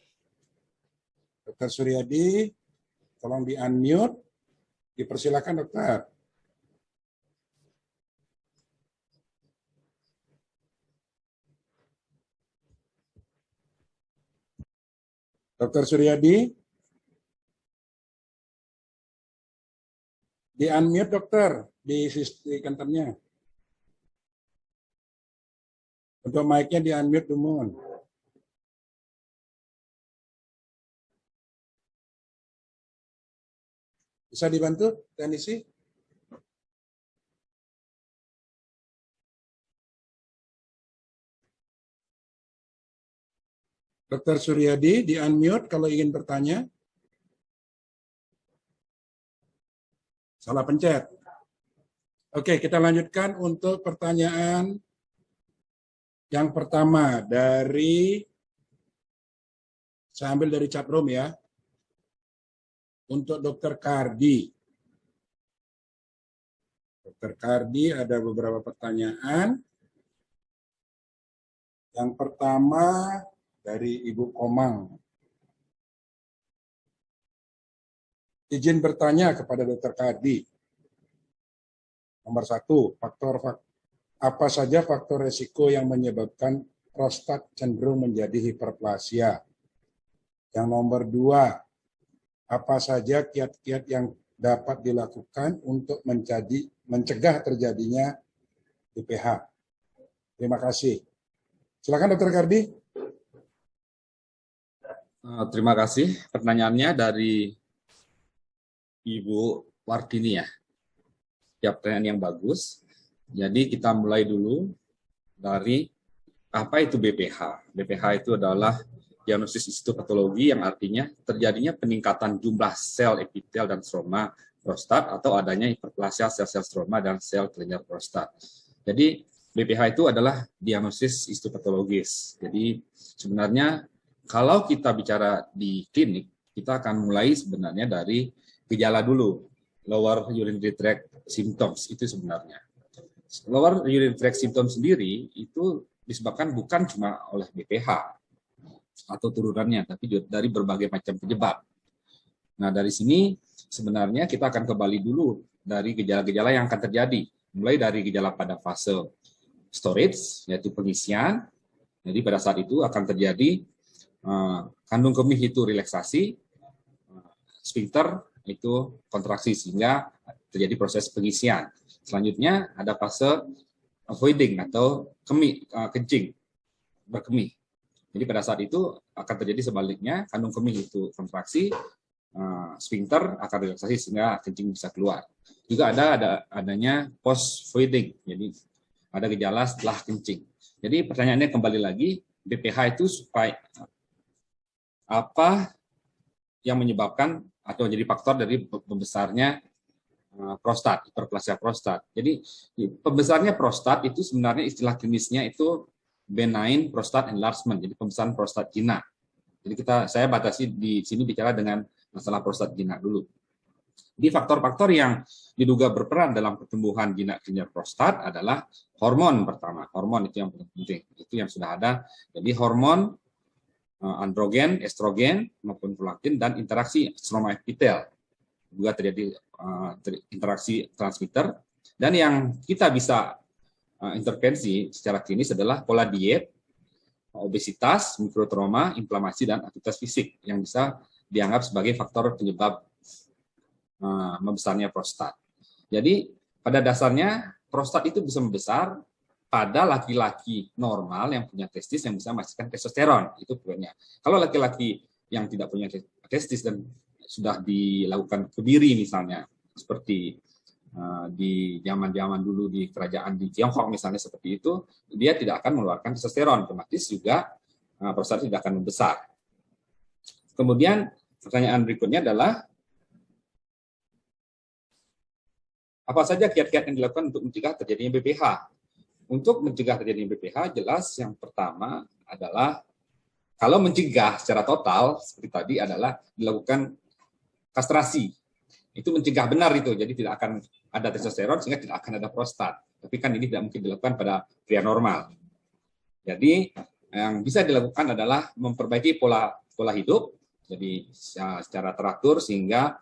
Dr. Suryadi, tolong di-unmute. Dipersilakan, Dokter. Dr. Suryadi, di-unmute, Dokter, di kantornya. Untuk mic-nya di-unmute dulu. Bisa dibantu, teknisi? Dr. Suryadi, di-unmute kalau ingin bertanya. Salah pencet. Oke, kita lanjutkan untuk pertanyaan yang pertama dari, saya ambil dari chat room ya. Untuk Dr. Kardi. Dr. Kardi ada beberapa pertanyaan. Yang pertama dari Ibu Komang. Izin bertanya kepada Dr. Kardi. Nomor 1, apa saja faktor resiko yang menyebabkan prostat cenderung menjadi hiperplasia? Yang nomor 2, apa saja kiat-kiat yang dapat dilakukan untuk mencegah terjadinya IPH? Terima kasih. Silakan Dr. Kardi. Terima kasih. Pertanyaannya dari Ibu Wardini ya. Ya, pertanyaan yang bagus. Jadi kita mulai dulu dari apa itu BPH. BPH itu adalah diagnosis histopatologi yang artinya terjadinya peningkatan jumlah sel epitel dan stroma prostat atau adanya hiperplasia sel-sel stroma dan sel kelenjar prostat. Jadi BPH itu adalah diagnosis histopatologis. Jadi sebenarnya kalau kita bicara di klinik, kita akan mulai sebenarnya dari gejala dulu, lower urinary tract symptoms itu sebenarnya. Lower urinary tract symptoms sendiri itu disebabkan bukan cuma oleh BPH atau turunannya, tapi juga dari berbagai macam penyebab. Nah, dari sini sebenarnya kita akan kembali dulu dari gejala-gejala yang akan terjadi, mulai dari gejala pada fase storage, yaitu pengisian. Jadi pada saat itu akan terjadi kandung kemih itu relaksasi, sphincter itu kontraksi sehingga terjadi proses pengisian. Selanjutnya ada fase voiding atau kencing, berkemih. Jadi pada saat itu akan terjadi sebaliknya, kandung kemih itu kontraksi, sphincter akan relaksasi sehingga kencing bisa keluar. Juga adanya post voiding, jadi ada gejala setelah kencing. Jadi pertanyaannya kembali lagi, BPH itu supaya apa yang menyebabkan atau jadi faktor dari pembesarnya prostat, hiperplasia prostat. Jadi pembesarnya prostat itu sebenarnya istilah klinisnya itu benign prostate enlargement, jadi pembesaran prostat jinak. Jadi saya batasi di sini bicara dengan masalah prostat jinak dulu. Jadi faktor-faktor yang diduga berperan dalam pertumbuhan jinak kelenjar prostat adalah hormon pertama. Hormon itu yang penting, itu yang sudah ada. Jadi hormon androgen, estrogen maupun prolaktin dan interaksi stroma epitel. Juga terjadi interaksi transmitter. Dan yang kita bisa intervensi secara klinis adalah pola diet, obesitas, mikrotrauma, inflamasi, dan aktivitas fisik yang bisa dianggap sebagai faktor penyebab membesarnya prostat. Jadi pada dasarnya prostat itu bisa membesar pada laki-laki normal yang punya testis yang bisa menghasilkan testosteron, itu poinnya. Kalau laki-laki yang tidak punya testis dan sudah dilakukan kebiri misalnya, seperti di zaman-zaman dulu di kerajaan di Tiongkok misalnya seperti itu, dia tidak akan mengeluarkan testosteron, otomatis juga prostat tidak akan membesar. Kemudian pertanyaan berikutnya adalah apa saja kiat-kiat yang dilakukan untuk mencegah terjadinya BPH? Untuk mencegah terjadinya BPH, jelas yang pertama adalah kalau mencegah secara total seperti tadi adalah dilakukan kastrasi. Itu mencegah benar itu, jadi tidak akan ada testosteron sehingga tidak akan ada prostat. Tapi kan ini tidak mungkin dilakukan pada pria normal. Jadi yang bisa dilakukan adalah memperbaiki pola hidup, jadi secara teratur sehingga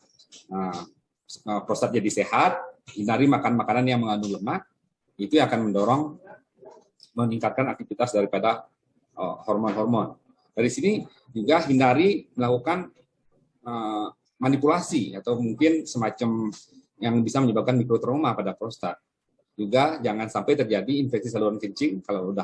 prostat jadi sehat, hindari makan makanan yang mengandung lemak, itu akan mendorong meningkatkan aktivitas daripada hormon-hormon. Dari sini juga hindari melakukan manipulasi atau mungkin semacam yang bisa menyebabkan mikrotrauma pada prostat. Juga jangan sampai terjadi infeksi saluran kencing. Kalau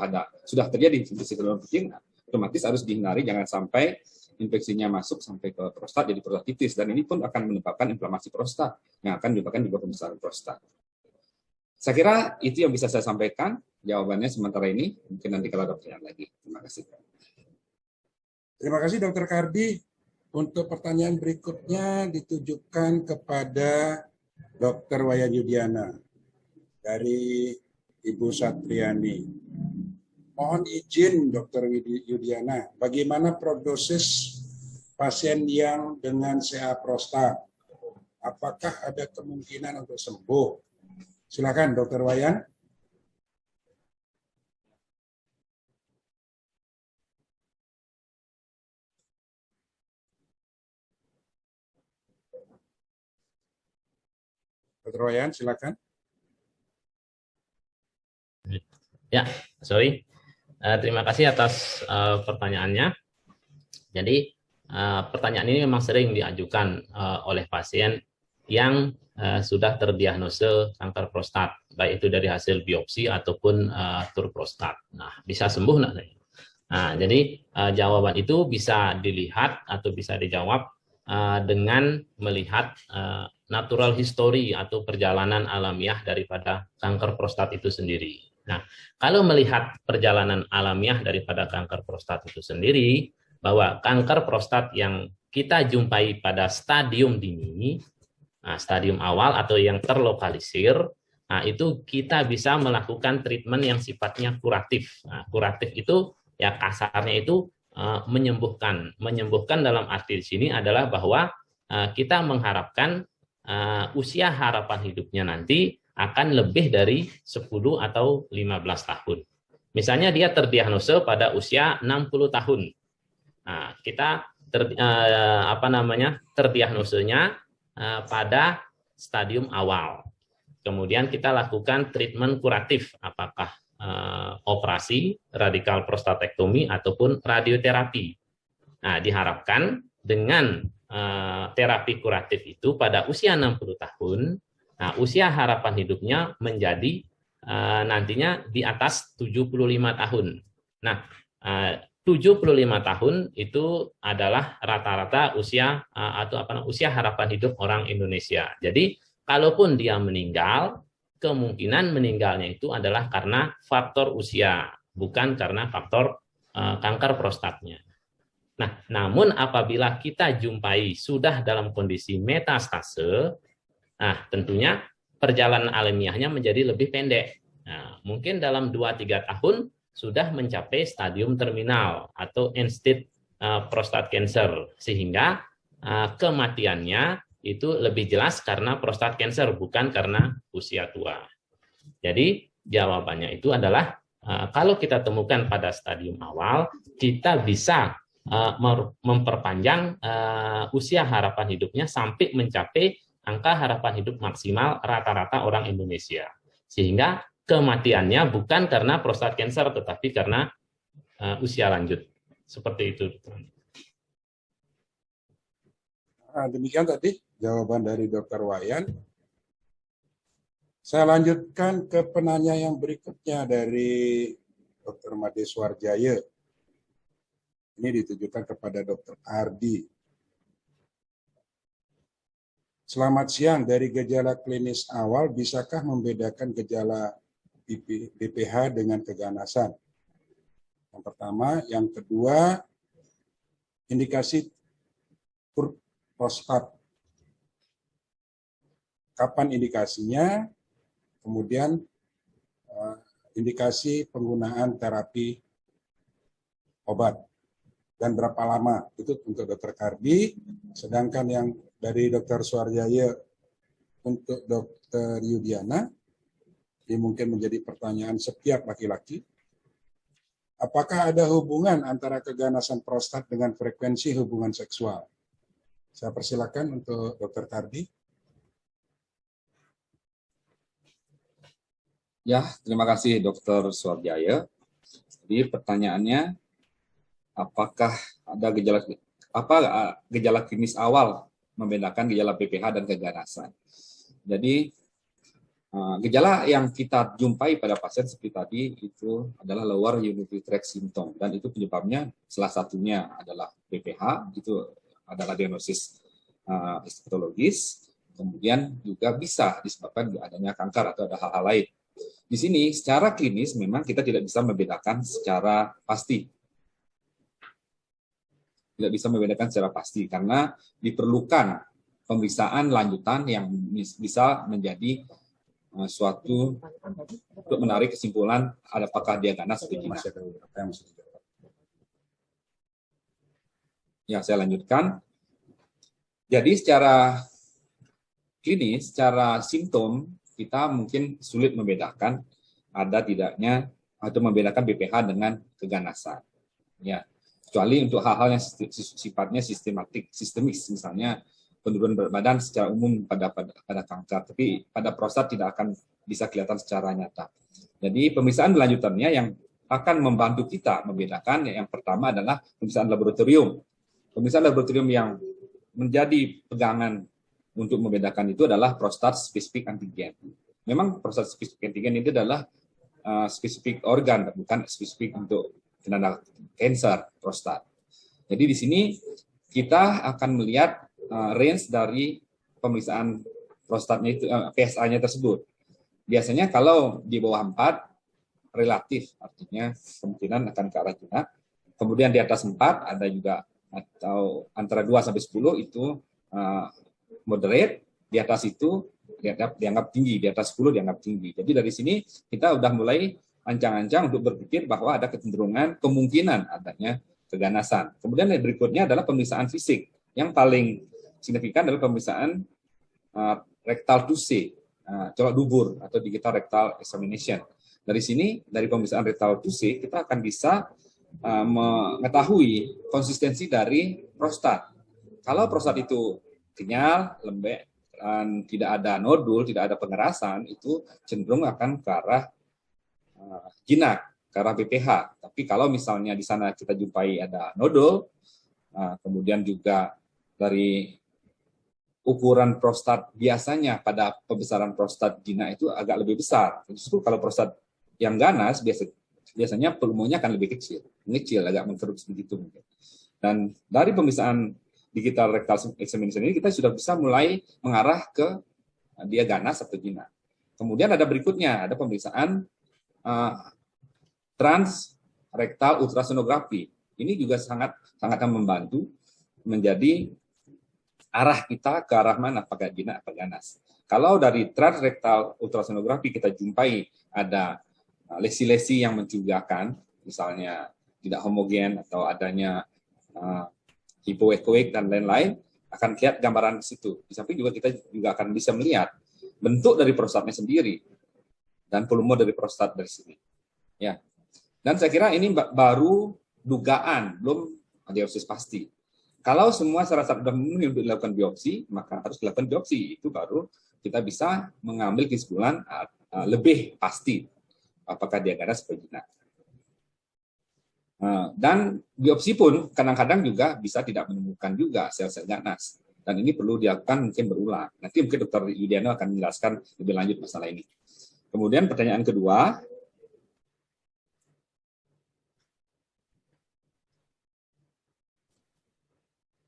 sudah terjadi infeksi saluran kencing, otomatis harus dihindari, jangan sampai infeksinya masuk sampai ke prostat jadi prostatitis, dan ini pun akan menyebabkan inflamasi prostat yang akan menyebabkan juga pembesaran prostat. Saya kira itu yang bisa saya sampaikan jawabannya sementara ini. Mungkin nanti kalau ada pertanyaan lagi. Terima kasih. Terima kasih Dr. Kardi. Untuk pertanyaan berikutnya ditujukan kepada Dr. Wayan Yudiana dari Ibu Satriani. Mohon izin Dr. Yudiana, bagaimana prognosis pasien yang dengan CA prostat? Apakah ada kemungkinan untuk sembuh? Silakan Dr. Wayan. Dr. Wayan, silakan. Ya, sorry. Terima kasih atas pertanyaannya. Jadi, pertanyaan ini memang sering diajukan oleh pasien yang sudah terdiagnosa kanker prostat, baik itu dari hasil biopsi ataupun tur prostat. Nah, bisa sembuh nggak? Nah, jadi jawaban itu bisa dilihat atau bisa dijawab dengan melihat natural history atau perjalanan alamiah daripada kanker prostat itu sendiri. Nah, kalau melihat perjalanan alamiah daripada kanker prostat itu sendiri, bahwa kanker prostat yang kita jumpai pada stadium dini, stadium awal atau yang terlokalisir, nah itu kita bisa melakukan treatment yang sifatnya kuratif. Nah, kuratif itu ya kasarnya itu menyembuhkan. Menyembuhkan dalam arti di sini adalah bahwa kita mengharapkan usia harapan hidupnya nanti akan lebih dari 10 atau 15 tahun. Misalnya dia terdiagnosa pada usia 60 tahun. Nah, kita terdiagnosanya pada stadium awal. Kemudian kita lakukan treatment kuratif, apakah operasi, radikal prostatektomi ataupun radioterapi. Nah, diharapkan dengan terapi kuratif itu pada usia 60 tahun, nah, usia harapan hidupnya menjadi nantinya di atas 75 tahun. Nah, 75 tahun itu adalah rata-rata usia usia harapan hidup orang Indonesia. Jadi, kalaupun dia meninggal, kemungkinan meninggalnya itu adalah karena faktor usia, bukan karena faktor kanker prostatnya. Nah, namun apabila kita jumpai sudah dalam kondisi metastase, nah tentunya perjalanan alamiahnya menjadi lebih pendek. Nah, mungkin dalam 2-3 tahun sudah mencapai stadium terminal atau end-stage prostate cancer, sehingga kematiannya itu lebih jelas karena prostat cancer, bukan karena usia tua. Jadi jawabannya itu adalah kalau kita temukan pada stadium awal, kita bisa memperpanjang usia harapan hidupnya sampai mencapai angka harapan hidup maksimal rata-rata orang Indonesia. Sehingga kematiannya bukan karena prostat cancer, tetapi karena usia lanjut. Seperti itu. Demikian tadi jawaban dari Dr. Wayan. Saya lanjutkan ke penanya yang berikutnya dari Dr. Made Suarjaya. Ini ditujukan kepada Dr. Ardi. Selamat siang, dari gejala klinis awal, bisakah membedakan gejala BPH dengan keganasan? Yang pertama. Yang kedua, indikasi prostat. Kapan indikasinya? Kemudian indikasi penggunaan terapi obat dan berapa lama, itu untuk Dr. Kardi. Sedangkan yang dari Dr. Suarjaya untuk Dr. Yudiana, ini mungkin menjadi pertanyaan setiap laki-laki. Apakah ada hubungan antara keganasan prostat dengan frekuensi hubungan seksual? Saya persilakan untuk Dr. Kardi. Ya, terima kasih Dr. Suarjaya. Jadi pertanyaannya, apakah ada gejala klinis awal membedakan gejala BPH dan keganasan? Jadi gejala yang kita jumpai pada pasien seperti tadi itu adalah lower urinary tract symptom, dan itu penyebabnya salah satunya adalah BPH, itu adalah diagnosis histopatologis. Kemudian juga bisa disebabkan adanya kanker atau ada hal-hal lain. Di sini secara klinis memang kita tidak bisa membedakan secara pasti. Tidak bisa membedakan secara pasti karena diperlukan pemeriksaan lanjutan yang bisa menjadi suatu untuk menarik kesimpulan apakah dia ganas atau tidak. Ya, saya lanjutkan. Jadi secara klinis, secara simptom, kita mungkin sulit membedakan ada tidaknya atau membedakan BPH dengan keganasan. Ya, kecuali untuk hal-hal yang sifatnya sistemis, misalnya penurunan berat badan secara umum pada kanker, tapi pada prostat tidak akan bisa kelihatan secara nyata. Jadi pemeriksaan lanjutannya yang akan membantu kita membedakan, yang pertama adalah pemeriksaan laboratorium. Pemeriksaan laboratorium yang menjadi pegangan untuk membedakan itu adalah prostat spesifik antigen. Memang prostat spesifik antigen itu adalah spesifik organ, bukan spesifik untuk penanda kanker prostat. Jadi di sini kita akan melihat range dari pemeriksaan prostatnya itu, PSA-nya tersebut. Biasanya kalau di bawah 4 relatif, artinya kemungkinan akan ke arah jinak. Kemudian di atas 4 ada juga, atau antara 2 sampai 10 itu moderate, di atas itu dianggap tinggi, di atas 10 dianggap tinggi. Jadi dari sini kita udah mulai ancang-ancang untuk berpikir bahwa ada kecenderungan kemungkinan adanya keganasan. Kemudian yang berikutnya adalah pemeriksaan fisik. Yang paling signifikan adalah pemeriksaan rectal 2C, colok dubur atau digital rectal examination. Dari sini, dari pemeriksaan rectal 2C, kita akan bisa mengetahui konsistensi dari prostat. Kalau prostat itu kenyal, lembek, dan tidak ada nodul, tidak ada pengerasan, itu cenderung akan ke arah jinak, ke arah BPH. Tapi kalau misalnya di sana kita jumpai ada nodul, kemudian juga dari ukuran prostat biasanya pada pembesaran prostat jinak itu agak lebih besar. Justru kalau prostat yang ganas biasanya pulmonya akan lebih kecil, agak mengkerut begitu mungkin. Dan dari pemeriksaan digital rectal examination ini kita sudah bisa mulai mengarah ke dia ganas atau jinak. Kemudian ada berikutnya, ada pemeriksaan transrektal ultrasonografi. Ini juga sangat akan membantu menjadi arah kita ke arah mana, apakah jinak atau ganas. Kalau dari transrektal ultrasonografi kita jumpai ada lesi-lesi yang mencurigakan, misalnya tidak homogen atau adanya hipoekoik dan lain-lain, akan lihat gambaran di situ. Di samping juga kita juga akan bisa melihat bentuk dari prostatnya sendiri dan volume dari prostat dari sini. Ya. Dan saya kira ini baru dugaan, belum diagnosis pasti. Kalau semua syarat-syarat sudah memenuhi untuk dilakukan biopsi, maka harus dilakukan biopsi. Itu baru kita bisa mengambil kesimpulan lebih pasti apakah dia ganas atau jinak. Dan biopsi pun kadang-kadang juga bisa tidak menemukan juga sel-sel ganas. Dan ini perlu dilakukan mungkin berulang. Nanti mungkin Dr. Yudiana akan menjelaskan lebih lanjut masalah ini. Kemudian pertanyaan kedua,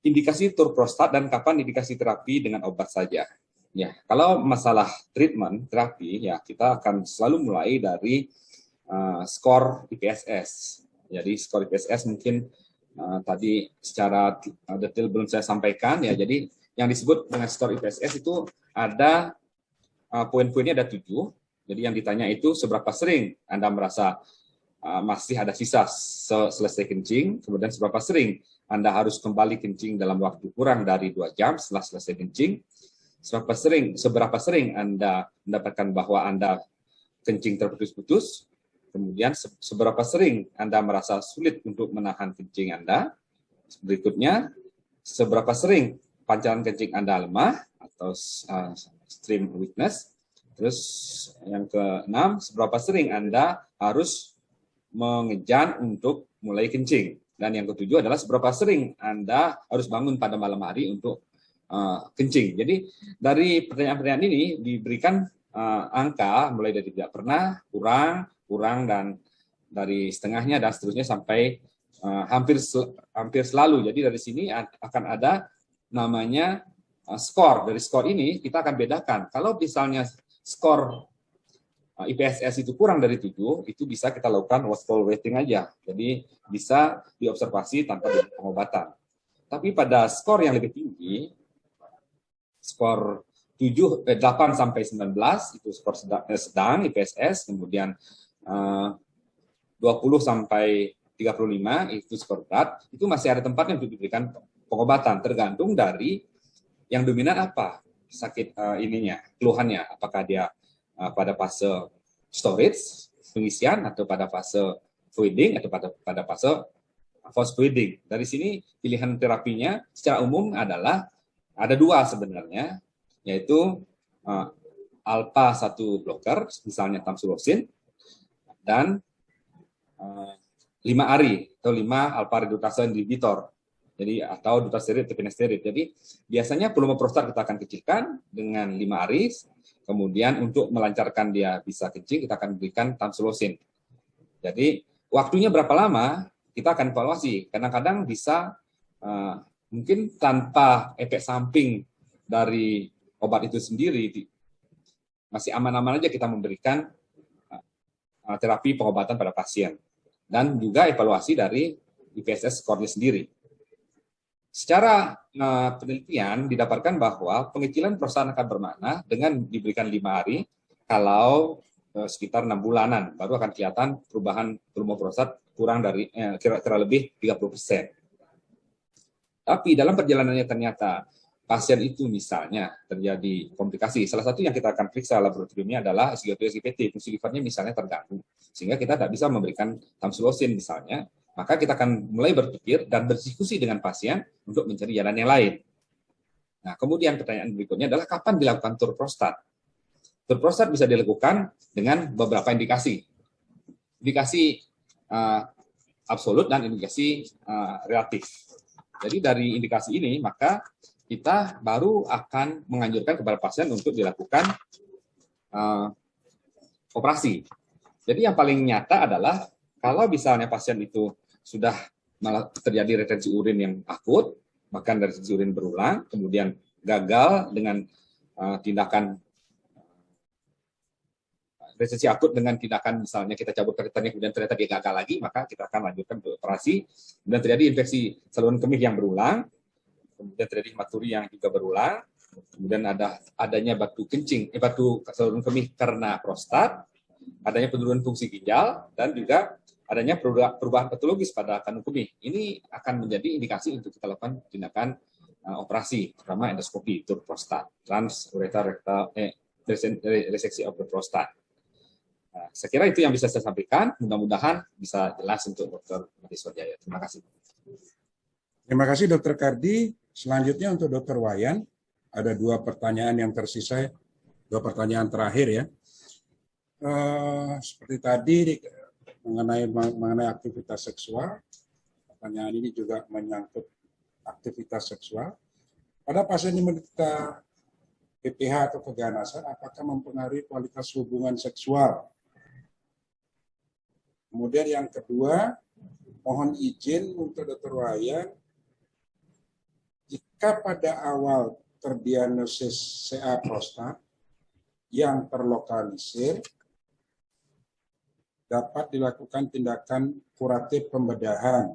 indikasi tur prostat dan kapan indikasi terapi dengan obat saja. Ya, kalau masalah treatment terapi, ya kita akan selalu mulai dari skor IPSS. Jadi skor IPSS mungkin tadi secara detail belum saya sampaikan, ya. Jadi yang disebut dengan skor IPSS itu ada poin-poinnya ada 7. Jadi yang ditanya itu seberapa sering Anda merasa masih ada sisa selesai kencing, kemudian seberapa sering Anda harus kembali kencing dalam waktu kurang dari 2 jam setelah selesai kencing, seberapa sering Anda mendapatkan bahwa Anda kencing terputus-putus, kemudian seberapa sering Anda merasa sulit untuk menahan kencing Anda, berikutnya seberapa sering pancaran kencing Anda lemah atau stream weakness, terus yang ke-6, seberapa sering Anda harus mengejan untuk mulai kencing. Dan yang ke-7 adalah seberapa sering Anda harus bangun pada malam hari untuk kencing. Jadi dari pertanyaan-pertanyaan ini diberikan angka mulai dari tidak pernah, kurang, dan dari setengahnya dan seterusnya sampai hampir selalu. Jadi dari sini akan ada namanya skor. Dari skor ini kita akan bedakan. Kalau misalnya skor IPSS itu kurang dari 7, itu bisa kita lakukan watchful waiting aja. Jadi bisa diobservasi tanpa pengobatan. Tapi pada skor yang lebih tinggi, skor 8 sampai 19 itu skor sedang IPSS, kemudian 20 sampai 35 itu skor berat, itu masih ada tempatnya untuk diberikan pengobatan tergantung dari yang dominan apa sakit keluhannya, apakah dia pada fase storage, pengisian, atau pada fase voiding, atau pada fase false voiding. Dari sini pilihan terapinya secara umum adalah ada 2 sebenarnya, yaitu alpha 1 blocker, misalnya tamsulosin, dan 5 ARI atau 5 alpha reduktase inhibitor. Jadi atau dutasterid atau finasterid. Jadi biasanya volume prostat kita akan kecilkan dengan 5 ARI. Kemudian untuk melancarkan dia bisa kencing, kita akan berikan tamsulosin. Jadi waktunya berapa lama kita akan evaluasi. Kadang-kadang bisa mungkin tanpa efek samping dari obat itu sendiri, masih aman-aman aja kita memberikan terapi pengobatan pada pasien. Dan juga evaluasi dari IPSS skornya sendiri. Secara penelitian didapatkan bahwa pengecilan prostat akan bermakna dengan diberikan 5 hari, kalau sekitar 6 bulanan baru akan kelihatan perubahan volume prostat kurang dari kira-kira lebih 30%. Tapi dalam perjalanannya ternyata pasien itu misalnya terjadi komplikasi. Salah satu yang kita akan periksa laboratoriumnya adalah SGLT, SGPT, fungsi livernya misalnya terganggu, sehingga kita tidak bisa memberikan tamsulosin misalnya. Maka kita akan mulai berpikir dan berdiskusi dengan pasien untuk mencari jalan yang lain. Nah, kemudian pertanyaan berikutnya adalah kapan dilakukan tur prostat? Tur prostat bisa dilakukan dengan beberapa indikasi. Indikasi absolut dan indikasi relatif. Jadi dari indikasi ini, maka kita baru akan menganjurkan kepada pasien untuk dilakukan operasi. Jadi yang paling nyata adalah kalau misalnya pasien itu sudah malah terjadi retensi urin yang akut, bahkan dari retensi urin berulang, kemudian gagal dengan tindakan retensi akut dengan tindakan misalnya kita cabut kateternya, kemudian ternyata dia gagal lagi, maka kita akan lanjutkan ke operasi. Kemudian terjadi infeksi saluran kemih yang berulang, kemudian terjadi hematuri yang juga berulang, kemudian adanya batu saluran kemih karena prostat, adanya penurunan fungsi ginjal, dan juga adanya perubahan patologis pada kandung kemih. Ini akan menjadi indikasi untuk kita lakukan tindakan operasi, terutama endoskopi tur prostat, reseksi of the prostat. Nah, saya kira itu yang bisa saya sampaikan. Mudah-mudahan bisa jelas untuk Dr. Madiswarjaya. Terima kasih. Terima kasih Dr. Kardi. Selanjutnya untuk Dr. Wayan, ada 2 pertanyaan yang tersisa, 2 pertanyaan terakhir ya. Seperti tadi mengenai aktivitas seksual, pertanyaan ini juga menyangkut aktivitas seksual. Pada pasien yang menderita PPH atau keganasan, apakah mempengaruhi kualitas hubungan seksual? Kemudian yang kedua, mohon izin untuk Dr. Wayan jika pada awal terdiagnosis CA prostat yang terlokalisir, dapat dilakukan tindakan kuratif pembedahan.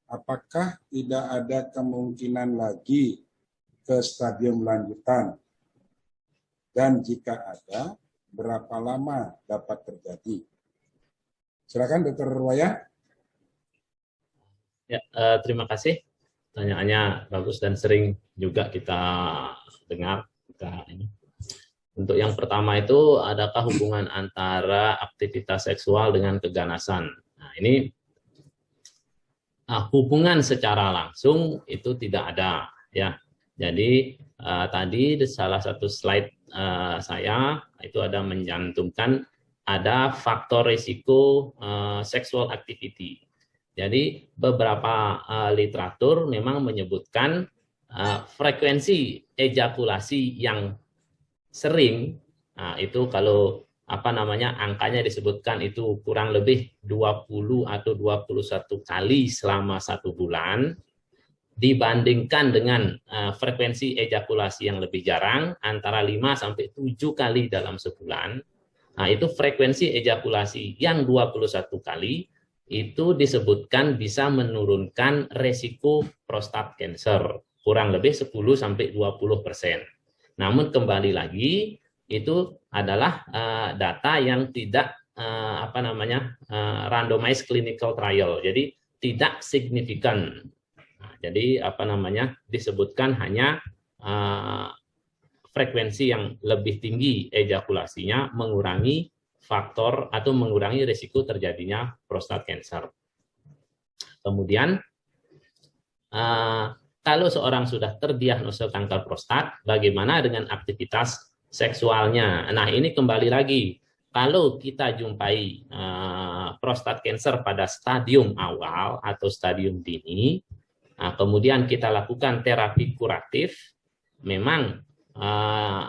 Apakah tidak ada kemungkinan lagi ke stadium lanjutan? Dan jika ada, berapa lama dapat terjadi? Silakan Dr. Waya. Ya, terima kasih. Pertanyaannya bagus dan sering juga kita dengar. Untuk yang pertama itu, adakah hubungan antara aktivitas seksual dengan keganasan? Nah, ini hubungan secara langsung itu tidak ada, ya. Jadi tadi di salah satu slide saya itu ada mencantumkan ada faktor risiko sexual activity. Jadi beberapa literatur memang menyebutkan frekuensi ejakulasi yang sering, nah itu kalau angkanya disebutkan itu kurang lebih 20 atau 21 kali selama 1 bulan, dibandingkan dengan frekuensi ejakulasi yang lebih jarang, antara 5 sampai 7 kali dalam sebulan. Nah, itu frekuensi ejakulasi yang 21 kali, itu disebutkan bisa menurunkan resiko prostat cancer, kurang lebih 10 sampai 20%. Namun kembali lagi itu adalah data yang tidak randomized clinical trial, jadi tidak signifikan. Nah, jadi disebutkan hanya frekuensi yang lebih tinggi ejakulasinya mengurangi faktor atau mengurangi risiko terjadinya prostat cancer. Kemudian kalau seorang sudah terdiagnosa kanker prostat, bagaimana dengan aktivitas seksualnya? Nah, ini kembali lagi, kalau kita jumpai prostat cancer pada stadium awal atau stadium dini, kemudian kita lakukan terapi kuratif, memang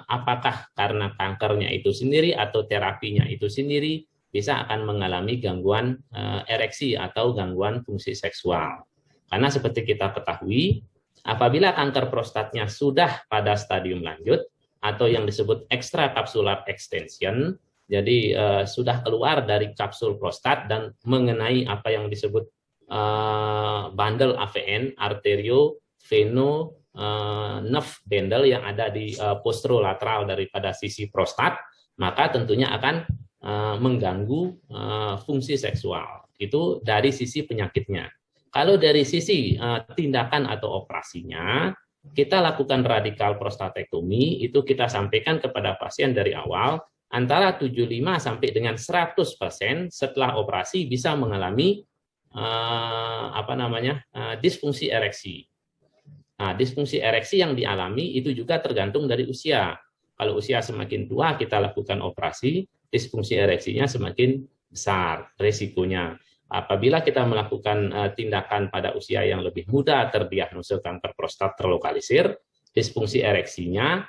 apakah karena kankernya itu sendiri atau terapinya itu sendiri, bisa akan mengalami gangguan ereksi atau gangguan fungsi seksual. Karena seperti kita ketahui, apabila kanker prostatnya sudah pada stadium lanjut atau yang disebut extracapsular extension, jadi sudah keluar dari kapsul prostat dan mengenai apa yang disebut bundle AVN, arterio-veno-nerve bundle yang ada di posterolateral daripada sisi prostat, maka tentunya akan mengganggu fungsi seksual. Itu dari sisi penyakitnya. Kalau dari sisi tindakan atau operasinya, kita lakukan radikal prostatektomi, itu kita sampaikan kepada pasien dari awal, antara 75 sampai dengan 100% setelah operasi bisa mengalami disfungsi ereksi. Nah, disfungsi ereksi yang dialami itu juga tergantung dari usia. Kalau usia semakin tua kita lakukan operasi, disfungsi ereksinya semakin besar risikonya. Apabila kita melakukan tindakan pada usia yang lebih muda terdiagnosa kanker prostat terlokalisir, disfungsi ereksinya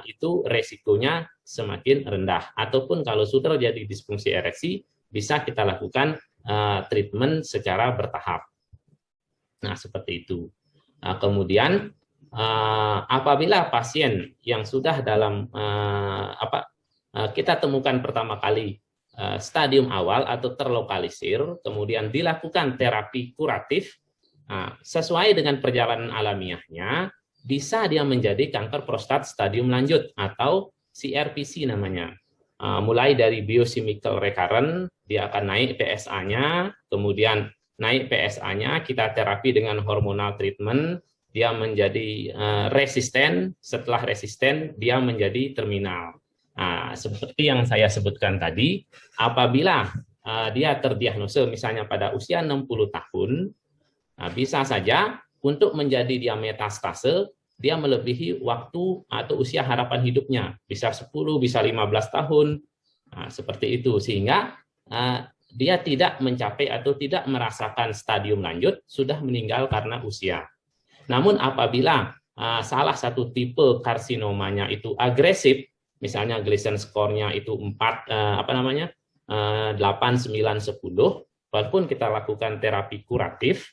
itu resikonya semakin rendah. Ataupun kalau sudah terjadi disfungsi ereksi, bisa kita lakukan treatment secara bertahap. Nah, seperti itu. Kemudian apabila pasien yang sudah dalam kita temukan pertama kali stadium awal atau terlokalisir, kemudian dilakukan terapi kuratif, sesuai dengan perjalanan alamiahnya, bisa dia menjadi kanker prostat stadium lanjut atau CRPC namanya. Mulai dari biochemical recurrent, dia akan naik PSA-nya, kemudian naik PSA-nya, kita terapi dengan hormonal treatment, dia menjadi resisten, setelah resisten dia menjadi terminal. Nah, seperti yang saya sebutkan tadi, apabila dia terdiagnosa misalnya pada usia 60 tahun, bisa saja untuk menjadi dia metastase, dia melebihi waktu atau usia harapan hidupnya, bisa 10, bisa 15 tahun, seperti itu. Sehingga dia tidak mencapai atau tidak merasakan stadium lanjut, sudah meninggal karena usia. Namun apabila salah satu tipe karsinomanya itu agresif, misalnya Gleason score-nya itu 8, 9, 10, walaupun kita lakukan terapi kuratif,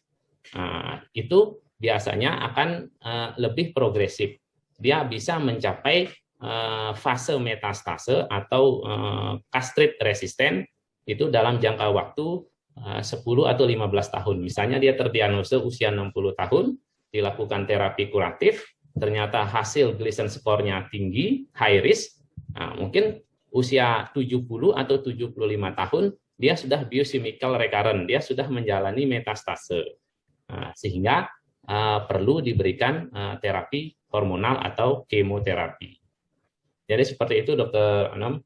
itu biasanya akan lebih progresif. Dia bisa mencapai fase metastase atau castrate resisten itu dalam jangka waktu 10 atau 15 tahun. Misalnya dia terdiagnosa usia 60 tahun, dilakukan terapi kuratif, ternyata hasil Gleason score-nya tinggi, high risk, nah, mungkin usia 70 atau 75 tahun, dia sudah biochemical recurrent, dia sudah menjalani metastase. Nah, sehingga perlu diberikan terapi hormonal atau kemoterapi. Jadi seperti itu, Dokter Anom.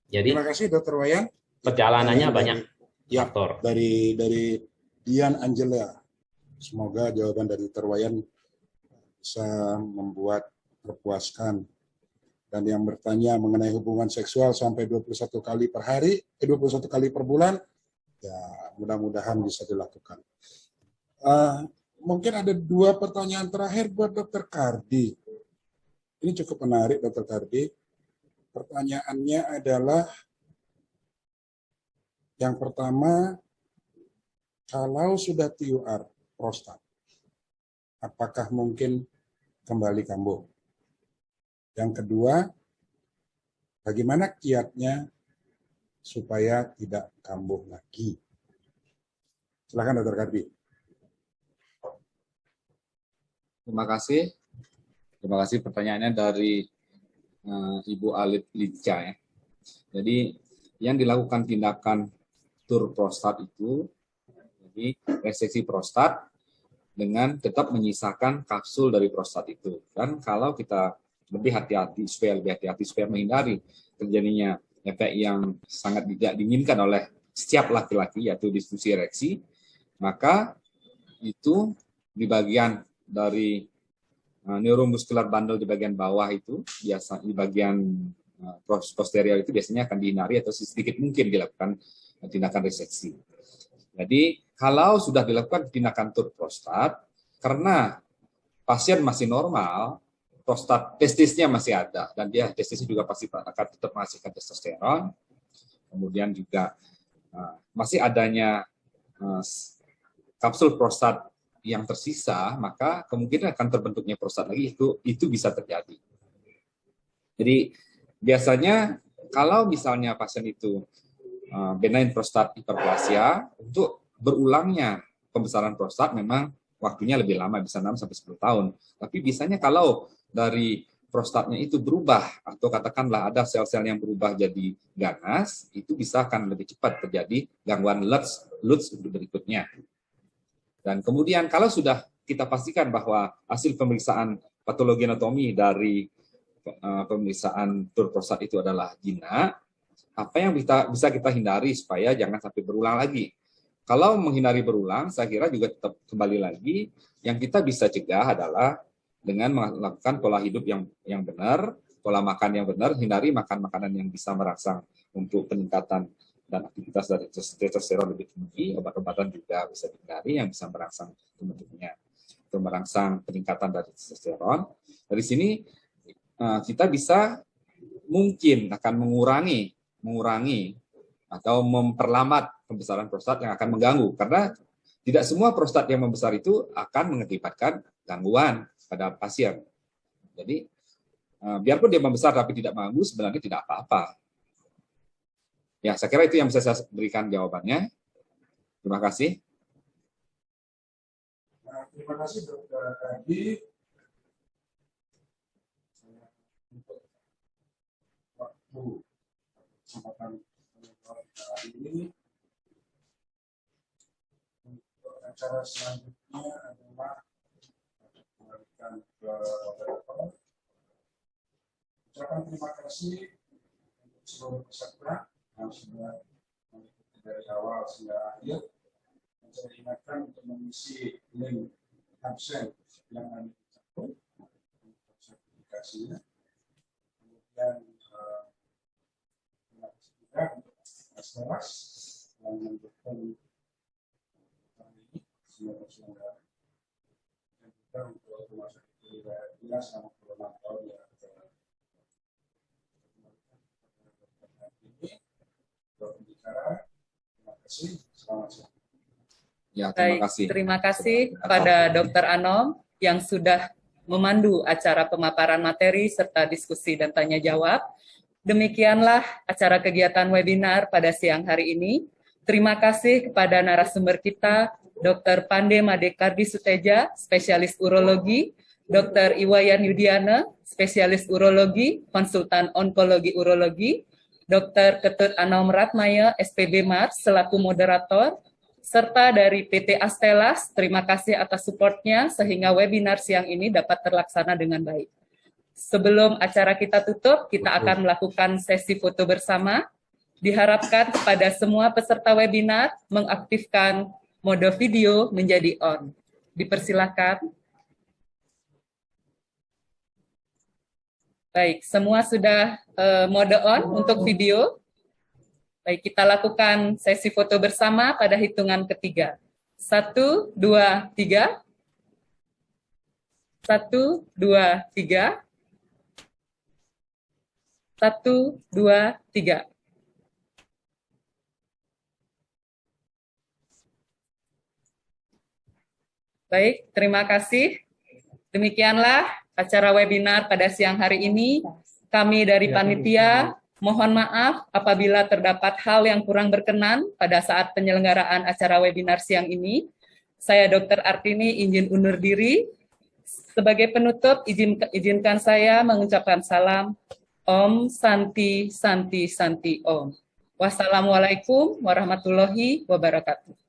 Jadi Terima kasih, Dokter Wayan. Perjalanannya banyak faktor. Dari Dian Angela. Semoga jawaban dari Dokter Wayan bisa membuat terpuaskan. Dan yang bertanya mengenai hubungan seksual sampai 21 kali per hari, 21 kali per bulan, ya mudah-mudahan bisa dilakukan. Mungkin ada 2 pertanyaan terakhir buat Dokter Kardi. Ini cukup menarik, Dokter Kardi. Pertanyaannya adalah, yang pertama, kalau sudah TUR prostat, apakah mungkin kembali kambuh? Yang kedua, bagaimana kiatnya supaya tidak kambuh lagi? Silakan, Dokter Kardi. Terima kasih. Terima kasih pertanyaannya dari Ibu Alit Lica ya. Jadi yang dilakukan tindakan tur prostat itu, jadi reseksi prostat dengan tetap menyisakan kapsul dari prostat itu. Dan kalau kita lebih hati-hati supaya menghindari terjadinya efek yang sangat tidak diinginkan oleh setiap laki-laki, yaitu disfungsi ereksi, maka itu di bagian dari neuromuskular bundle di bagian bawah itu, biasa di bagian posterior itu biasanya akan dihindari atau sedikit mungkin dilakukan tindakan reseksi. Jadi kalau sudah dilakukan tindakan tur prostat, karena pasien masih normal, prostat testisnya masih ada, dan dia testisnya juga pasti akan tetap menghasilkan testosteron, kemudian juga masih adanya kapsul prostat yang tersisa, maka kemungkinan akan terbentuknya prostat lagi itu bisa terjadi. Jadi biasanya kalau misalnya pasien itu benign prostat hiperplasia, untuk berulangnya pembesaran prostat memang waktunya lebih lama, bisa 6 sampai 10 tahun. Tapi biasanya kalau dari prostatnya itu berubah, atau katakanlah ada sel-sel yang berubah jadi ganas, itu bisa akan lebih cepat terjadi gangguan LUTS berikutnya. Dan kemudian kalau sudah kita pastikan bahwa hasil pemeriksaan patologi anatomi dari pemeriksaan tur prostat itu adalah jinak, apa yang bisa kita hindari supaya jangan sampai berulang lagi. Kalau menghindari berulang, saya kira juga tetap kembali lagi, yang kita bisa cegah adalah dengan melakukan pola hidup yang benar, pola makan yang benar, hindari makan makanan yang bisa merangsang untuk peningkatan dan aktivitas dari testosteron lebih tinggi. Obat-obatan juga bisa dihindari yang bisa merangsang terbentuknya atau merangsang peningkatan dari testosteron. Dari sini kita bisa mungkin akan mengurangi atau memperlambat pembesaran prostat yang akan mengganggu, karena tidak semua prostat yang membesar itu akan mengakibatkan gangguan pada pasien. Jadi biarpun dia membesar tapi tidak mengganggu, sebenarnya tidak apa-apa. Ya, saya kira itu yang bisa saya berikan jawabannya. Terima kasih. Terima kasih, Dokter Kardi. Waktu kesempatan hari ini, untuk acara selanjutnya adalah kembalikan ke moderator. Ucapan terima kasih untuk seluruh peserta yang sudah mengikuti dari awal hingga akhir. Dan saya ingatkan untuk mengisi link absen yang ada di satu untuk sertifikasinya. Kemudian terima kasih juga untuk Mas Teras yang mendukung hari ini seluruh penyelenggara, dan juga untuk Rumah Sakit Hidayatullah selama 26 tahun yang berbicara. Terima kasih. Selamat siang. Ya, terima Baik, kasih. terima kasih kepada Dr. Anom yang sudah memandu acara pemaparan materi serta diskusi dan tanya jawab. Demikianlah acara kegiatan webinar pada siang hari ini. Terima kasih kepada narasumber kita, Dr. Pande Madekardi Suteja, spesialis urologi, Dr. Iwayan Yudiana, spesialis urologi, konsultan onkologi urologi, Dr. Ketut Anom Ratmaya, SPB Mars, selaku moderator, serta dari PT Astelas, terima kasih atas supportnya sehingga webinar siang ini dapat terlaksana dengan baik. Sebelum acara kita tutup, kita akan melakukan sesi foto bersama. Diharapkan kepada semua peserta webinar mengaktifkan mode video menjadi on. Dipersilakan. Baik, semua sudah mode on untuk video. Baik, kita lakukan sesi foto bersama pada hitungan ketiga. 1, 2, 3. 1, 2, 3. 1, 2, 3. Baik, terima kasih. Demikianlah acara webinar pada siang hari ini. Kami dari panitia mohon maaf apabila terdapat hal yang kurang berkenan pada saat penyelenggaraan acara webinar siang ini. Saya Dr. Artini izin undur diri. Sebagai penutup, izinkan saya mengucapkan salam Om Santi Santi Santi Om. Wassalamualaikum warahmatullahi wabarakatuh.